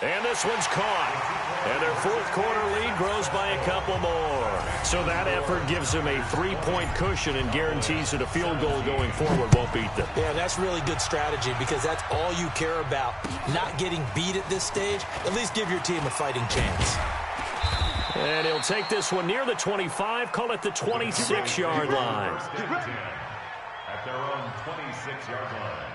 And this one's caught. And their fourth quarter lead grows by a couple more. So that effort gives them a 3-point cushion and guarantees that a field goal going forward won't beat them. Yeah, that's really good strategy because that's all you care about. Not getting beat at this stage. At least give your team a fighting chance. And he'll take this one near the 25, call it the 26-yard line. At their own 26-yard line.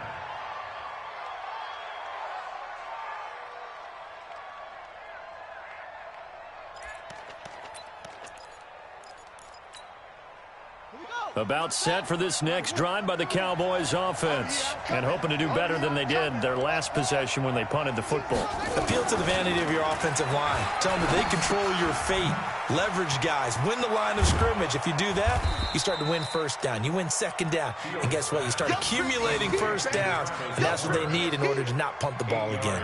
About set for this next drive by the Cowboys offense. And hoping to do better than they did their last possession when they punted the football. Appeal to the vanity of your offensive line. Tell them that they control your fate. Leverage guys. Win the line of scrimmage. If you do that, you start to win first down. You win second down. And guess what? You start accumulating first downs. And that's what they need in order to not punt the ball again.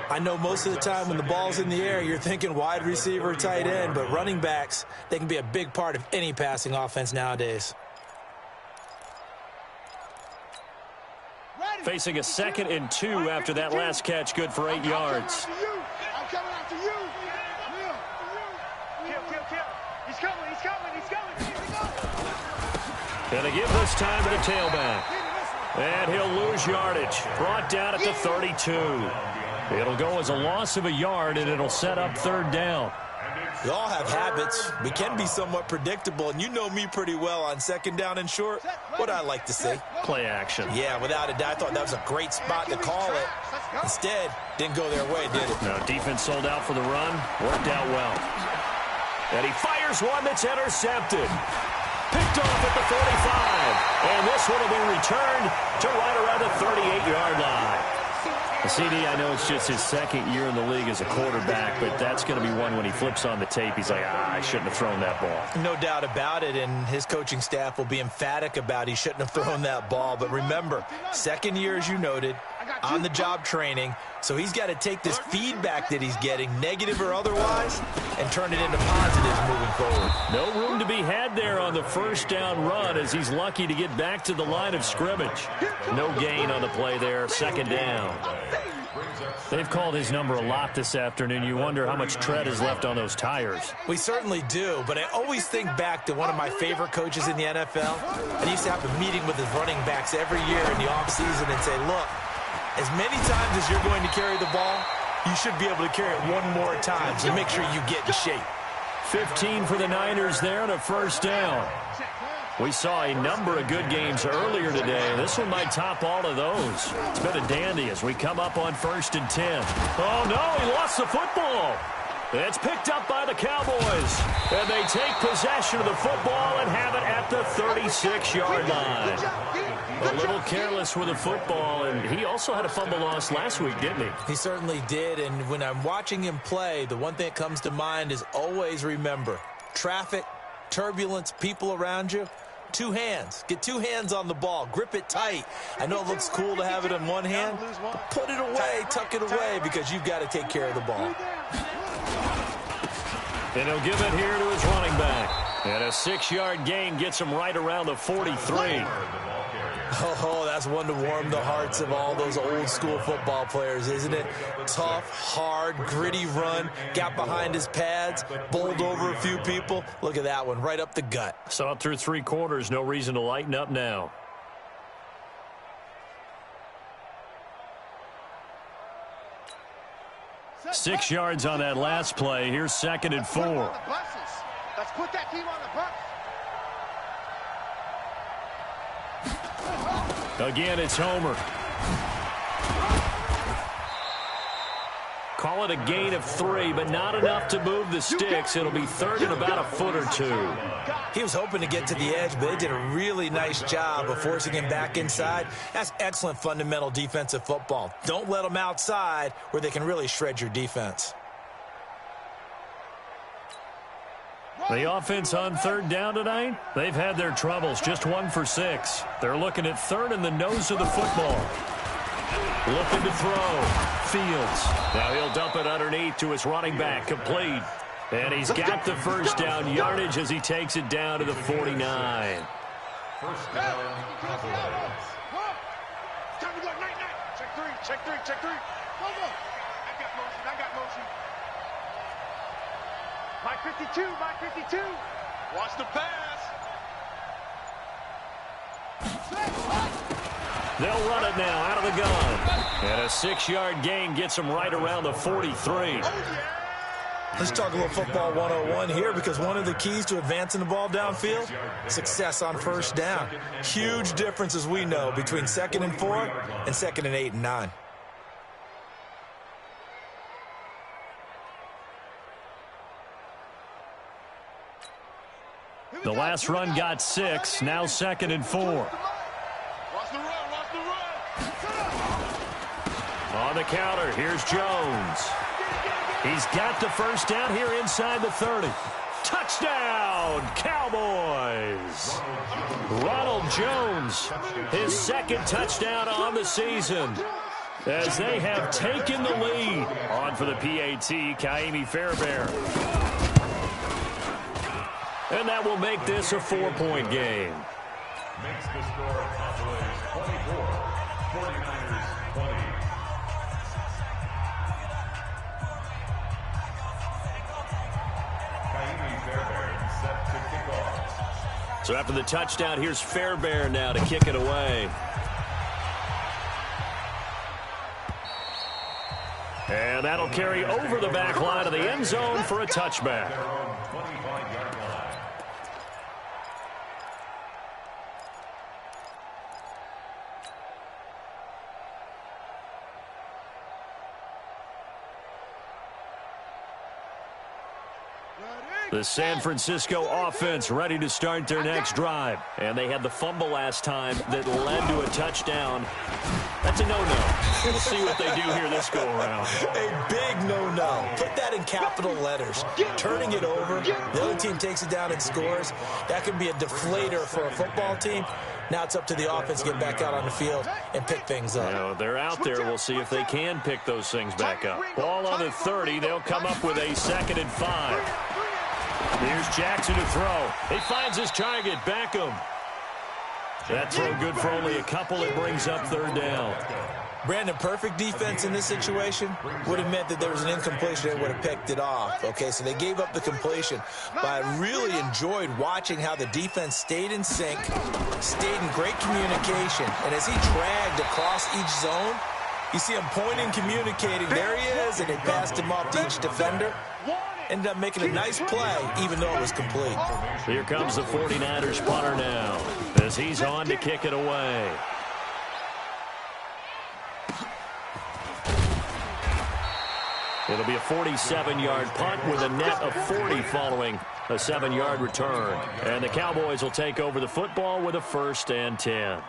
I know most of the time when the ball's in the air, you're thinking wide receiver, tight end. But running backs, they can be a big part of any passing offense nowadays. Facing a 2nd and 2 after that last catch, good for 8 yards. I'm coming after you. Kill. He's coming. And they give this time to the tailback. And he'll lose yardage. Brought down at the 32. It'll go as a loss of a yard, and it'll set up third down. We all have habits. We can be somewhat predictable, and you know me pretty well on second down and short. What I like to see. Play action. Yeah, without a doubt. I thought that was a great spot to call it. Instead, didn't go their way, did it? No, defense sold out for the run. Worked out well. And he fires one that's intercepted. Picked off at the 45. And this one will be returned to right around the 38-yard line. CD, I know it's just his second year in the league as a quarterback, but that's going to be one when he flips on the tape. He's like, I shouldn't have thrown that ball. No doubt about it, and his coaching staff will be emphatic about he shouldn't have thrown that ball. But remember, second year, as you noted, on-the-job training, So he's got to take this feedback that he's getting, negative or otherwise, and turn it into positives moving forward. No room to be had there on the first down run as he's lucky to get back to the line of scrimmage. No gain on the play there, second down. They've called his number a lot this afternoon. You wonder how much tread is left on those tires. We certainly do, but I always think back to one of my favorite coaches in the NFL. And he used to have a meeting with his running backs every year in the offseason and say, look, as many times as you're going to carry the ball, you should be able to carry it one more time, so make sure you get in shape. 15 for the Niners there and a first down. We saw a number of good games earlier today. This one might top all of those. It's been a dandy as we come up on 1st and 10. Oh, no, he lost the football. It's picked up by the Cowboys. And they take possession of the football and have it at the 36-yard line. A little careless with the football, and he also had a fumble loss last week, didn't he? He certainly did, and when I'm watching him play, the one thing that comes to mind is always remember, traffic, turbulence, people around you, 2 hands. Get 2 hands on the ball. Grip it tight. I know it looks cool to have it in one hand, but put it away, tuck it away, because you've got to take care of the ball. And he'll give it here to his running back. And a 6-yard gain gets him right around the 43. Oh, that's one to warm the hearts of all those old-school football players, isn't it? Tough, hard, gritty run, got behind his pads, bowled over a few people. Look at that one, right up the gut. Saw it through 3 quarters, no reason to lighten up now. Six yards on that last play. Here's 2nd and 4. Let's put that team on the bus. Again, it's Homer. Call it a gain of 3, but not enough to move the sticks. It'll be 3rd and about a foot or 2. He was hoping to get to the edge, but they did a really nice job of forcing him back inside. That's excellent fundamental defensive football. Don't let them outside where they can really shred your defense. The offense on 3rd down tonight, they've had their troubles, just 1 for 6. They're looking at 3rd and the nose of the football. Looking to throw. Fields. Now he'll dump it underneath to his running back, complete. And he's got the first down yardage as he takes it down to the 49. First down, Cowboys. Time to go, night. Check three. Go. I got motion. Mike 52. Watch the pass. They'll run it now out of the gun. And a 6-yard gain gets him right around the 43. Let's talk a little football 101 here, because one of the keys to advancing the ball downfield, success on first down. Huge difference, as we know, between 2nd and 4 and 2nd and 8 and 9. The last run got 6, now 2nd and 4. Watch the run. On the counter, here's Jones. He's got the first down here inside the 30. Touchdown, Cowboys! Ronald Jones, his 2nd touchdown on the season, as they have taken the lead. On for the PAT, Ka'imi Fairbairn. And that will make this a 4-point game. Makes the score Cowboys 24, 49ers 20. Ka'imi Fairbairn set to kick off. So after the touchdown, here's Fairbairn now to kick it away. And that'll carry over the back line of the end zone for a touchback. Their own 25-yard line. The San Francisco offense ready to start their next drive. And they had the fumble last time that led to a touchdown. That's a no-no. We'll see what they do here this go-around. A big no-no. Put that in capital letters. Turning it over, the other team takes it down and scores. That can be a deflator for a football team. Now it's up to the offense to get back out on the field and pick things up. You know, they're out there. We'll see if they can pick those things back up. Ball on the 30. They'll come up with a 2nd and 5. Here's Jackson to throw. He finds his target, Beckham. That throw good for only a couple. It brings up 3rd down. Brandon, perfect defense in this situation would have meant that there was an incompletion and would have picked it off. Okay, so they gave up the completion. But I really enjoyed watching how the defense stayed in sync, stayed in great communication. And as he dragged across each zone, you see him pointing, communicating. There he is, and they passed him off to each defender. Ended up making a nice play, even though it was complete. Here comes the 49ers punter now, as he's on to kick it away. It'll be a 47-yard punt with a net of 40 following a 7-yard return. And the Cowboys will take over the football with a 1st and 10.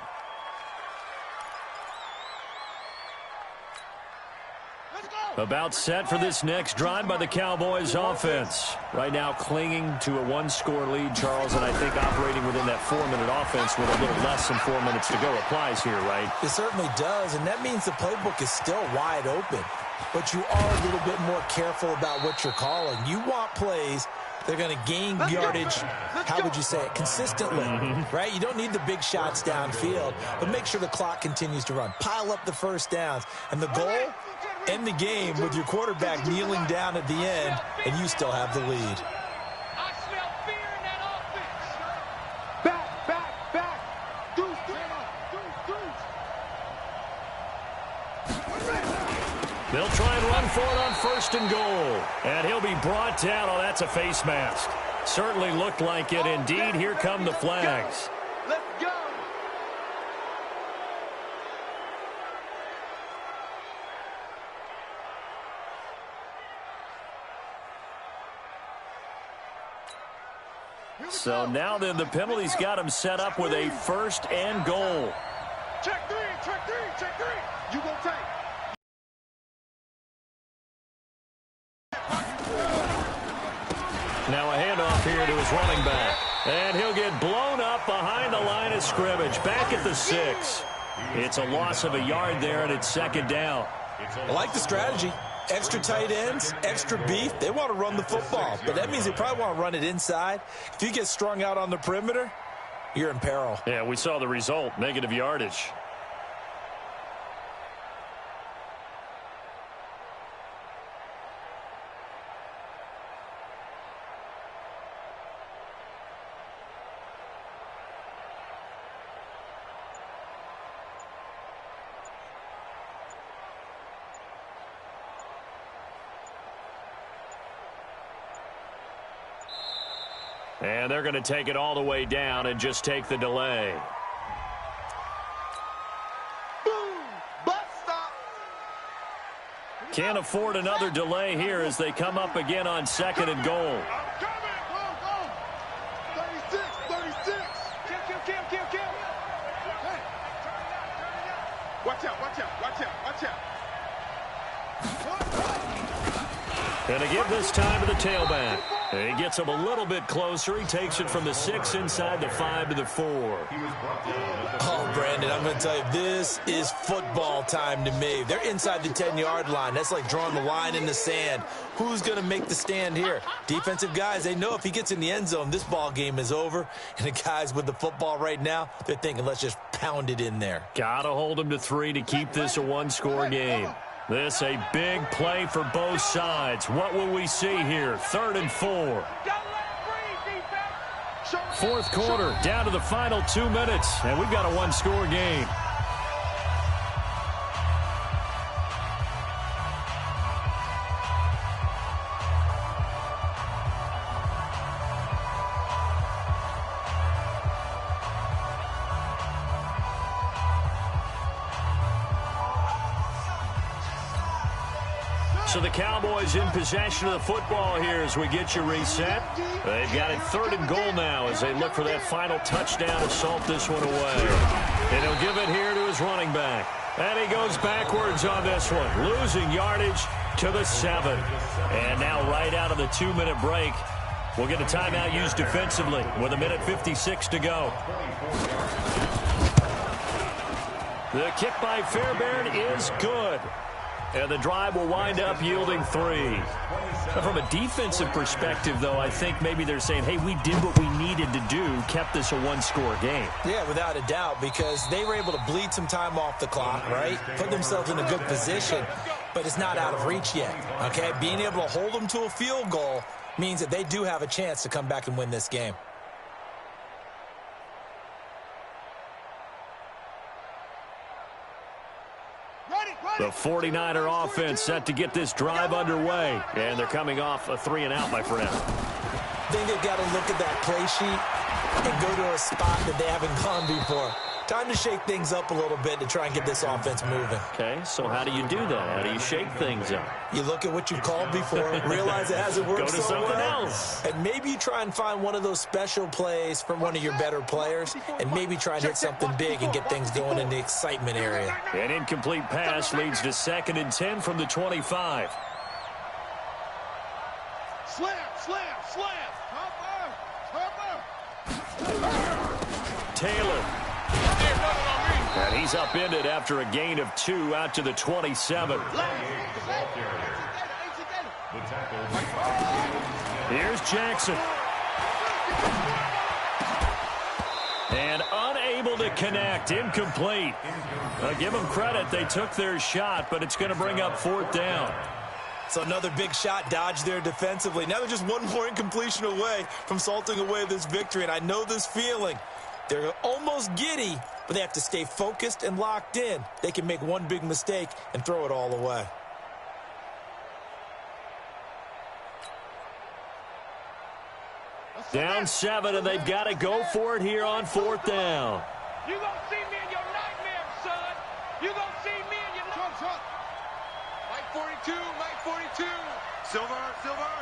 About set for this next drive by the Cowboys offense. Right now clinging to a 1-score lead, Charles, and I think operating within that 4-minute offense with a little less than 4 minutes to go applies here, right? It certainly does, and that means the playbook is still wide open. But you are a little bit more careful about what you're calling. You want plays that are going to gain yardage, how would you say it, consistently, right? You don't need the big shots downfield, but make sure the clock continues to run. Pile up the first downs, and the goal, end the game with your quarterback kneeling down at the end, and you still have the lead. I smell fear in that offense. Back. Deuce. They'll try and run for it on 1st and goal. And he'll be brought down. Oh, that's a face mask. Certainly looked like it. Indeed, here come the flags. Let's go. So now then the penalty's got him set up with a 1st and goal. Check three. You gonna take. Now a handoff here to his running back. And he'll get blown up behind the line of scrimmage. Back at the 6. It's a loss of a yard there, and it's 2nd down. I like the strategy. Extra tight ends, extra beef. They want to run the football, but that means they probably want to run it inside. If you get strung out on the perimeter, you're in peril. Yeah, we saw the result, negative yardage. And they're going to take it all the way down and just take the delay. Boom! Bus stop. Can't afford another delay here as they come up again on 2nd and goal. I'm coming. Go. 36. Kill. Hey. Watch out. Going to give this time to the tailback. He gets him a little bit closer. He takes it from the 6 inside the 5 to the 4. Oh, Brandon, I'm going to tell you, this is football time to me. They're inside the 10-yard line. That's like drawing the line in the sand. Who's going to make the stand here? Defensive guys, they know if he gets in the end zone, this ball game is over. And the guys with the football right now, they're thinking, let's just pound it in there. Got to hold him to 3 to keep this a 1-score game. This a big play for both sides. What will we see here? 3rd and 4. 4th quarter, down to the final 2 minutes, and we've got a 1-score game. So the Cowboys in possession of the football here as we get you reset. They've got it 3rd and goal now as they look for that final touchdown to salt this one away. And he'll give it here to his running back. And he goes backwards on this one, losing yardage to the 7. And now right out of the 2-minute break, we'll get a timeout used defensively with 1:56 to go. The kick by Fairbairn is good. And the drive will wind up yielding 3. From a defensive perspective, though, I think maybe they're saying, hey, we did what we needed to do, kept this a one-score game. Yeah, without a doubt, because they were able to bleed some time off the clock, right? Put themselves in a good position, but it's not out of reach yet, okay? Being able to hold them to a field goal means that they do have a chance to come back and win this game. The 49er offense set to get this drive underway. And they're coming off a 3-and-out, my friend. I think they've got to look at that play sheet and go to a spot that they haven't gone before. Time to shake things up a little bit to try and get this offense moving. Okay, so how do you do that? How do you shake things up? You look at what you've called before, realize it hasn't worked so well. Go to something else. And maybe you try and find one of those special plays from one of your better players, and maybe try and hit something big and get things going in the excitement area. An incomplete pass leads to 2nd and 10 from the 25. Slam, slam, slam. Taylor. And he's upended after a gain of 2 out to the 27. Here's Jackson. And unable to connect. Incomplete. Give them credit. They took their shot, but it's going to bring up 4th down. So another big shot dodged there defensively. Now they're just one more incompletion away from salting away this victory. And I know this feeling. They're almost giddy, but they have to stay focused and locked in. They can make one big mistake and throw it all away. Down 7, and they've got to go for it here on 4th down. You gonna see me in your nightmares, son. You gonna see me in your nightmares. Mike 42, Mike 42. Silver, silver.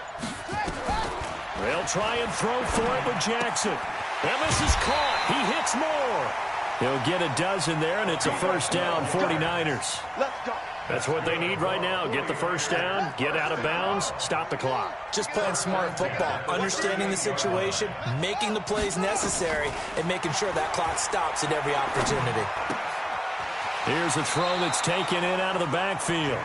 They'll try and throw for it with Jackson. And this is caught. He hits more. He'll get a dozen there, and it's a 1st down, 49ers. Let's go. That's what they need right now. Get the 1st down, get out of bounds, stop the clock. Just playing smart football, understanding the situation, making the plays necessary, and making sure that clock stops at every opportunity. Here's a throw that's taken in out of the backfield.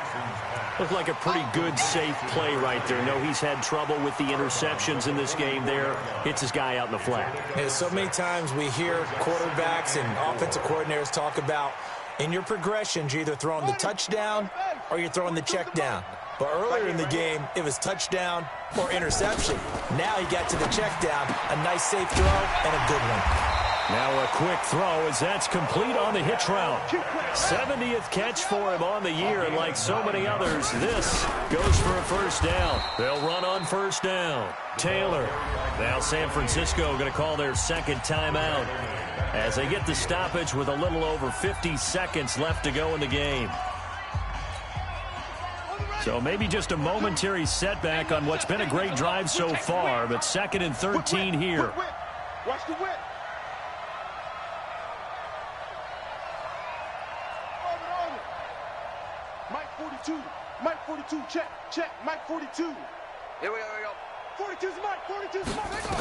Looked like a pretty good, safe play right there. No, he's had trouble with the interceptions in this game there. Hits his guy out in the flat. Yeah, so many times we hear quarterbacks and offensive coordinators talk about in your progressions, you're either throwing the touchdown or you're throwing the check down. But earlier in the game, it was touchdown or interception. Now he got to the check down, a nice safe throw and a good one. Now a quick throw as that's complete on the hitch route. 70th catch for him on the year, and like so many others, this goes for a 1st down. They'll run on 1st down. Taylor. Now San Francisco going to call their 2nd timeout as they get the stoppage with a little over 50 seconds left to go in the game. So maybe just a momentary setback on what's been a great drive so far, but 2nd and 13 here. Watch the whip. Mike 42, check, check, Mike 42. Here we go. 42's Mike, 42's Mike, there go.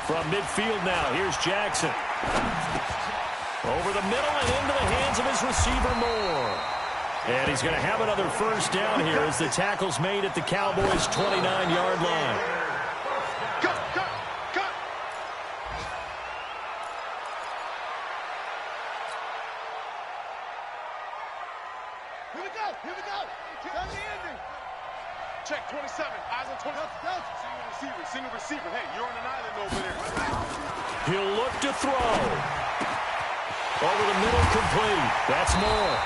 From midfield now, here's Jackson. Over the middle and into the hands of his receiver Moore. And he's going to have another 1st down here as the tackle's made at the Cowboys' 29-yard line. Cut. Here we go. Tell the ending. Check 27. Eyes on 27. Single receiver. Hey, you're on an island over there. He'll look to throw. Over the middle, complete. That's Moore.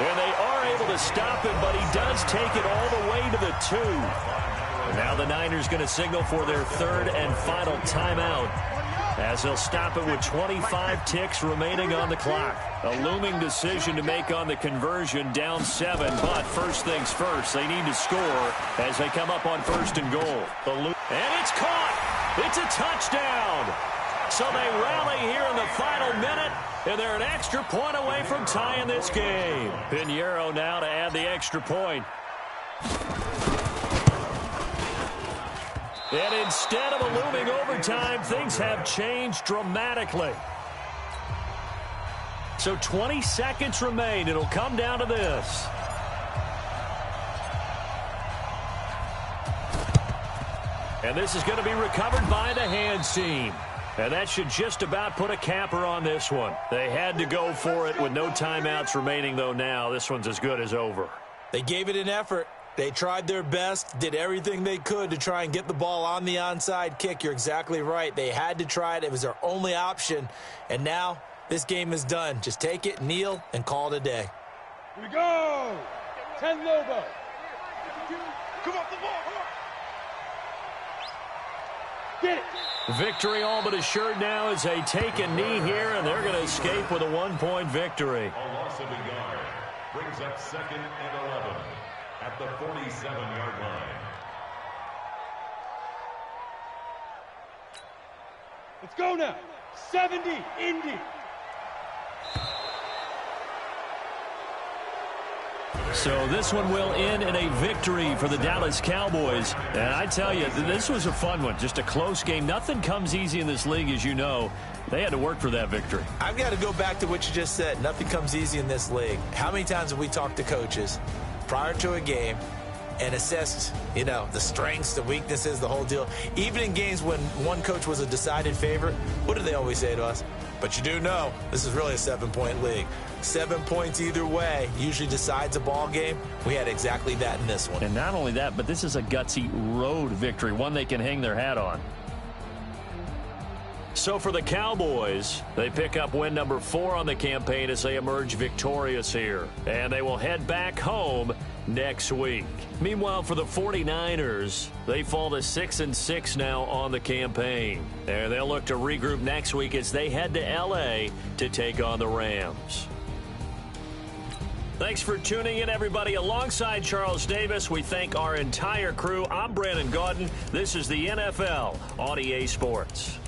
And they are able to stop him, but he does take it all the way to the 2. And now the Niners going to signal for their 3rd and final timeout, as they'll stop it with 25 ticks remaining on the clock. A looming decision to make on the conversion, down 7, but first things first, they need to score as they come up on 1st and goal. And it's caught! It's a touchdown! So they rally here in the final minute, and they're an extra point away from tying this game. Pinheiro now to add the extra point. And instead of a looming overtime, things have changed dramatically. So 20 seconds remain. It'll come down to this. And this is going to be recovered by the hands team. And that should just about put a capper on this one. They had to go for it with no timeouts remaining, though now. This one's as good as over. They gave it an effort. They tried their best, did everything they could to try and get the ball on the onside kick. You're exactly right. They had to try it. It was their only option. And now this game is done. Just take it, kneel, and call it a day. Here we go. 10 Lobo. Come off the ball. Get it. Victory all but assured now as they take a knee here, and they're going to escape with a 1-point victory. A loss of a yard brings up 2nd and 11 at the 47-yard line. Let's go now. 70, Indy. So this one will end in a victory for the Dallas Cowboys. And I tell you, this was a fun one. Just a close game. Nothing comes easy in this league, as you know. They had to work for that victory. I've got to go back to what you just said. Nothing comes easy in this league. How many times have we talked to coaches prior to a game and assessed, the strengths, the weaknesses, the whole deal? Even in games when one coach was a decided favorite, what do they always say to us? But you do know this is really a 7-point league. 7 points either way usually decides a ball game. We had exactly that in this one. And not only that, but this is a gutsy road victory, one they can hang their hat on. So for the Cowboys, they pick up win number 4 on the campaign as they emerge victorious here. And they will head back home next week. Meanwhile, for the 49ers, they fall to 6-6 now on the campaign. And they'll look to regroup next week as they head to L.A. to take on the Rams. Thanks for tuning in, everybody. Alongside Charles Davis, we thank our entire crew. I'm Brandon Gaudin. This is the NFL on EA Sports.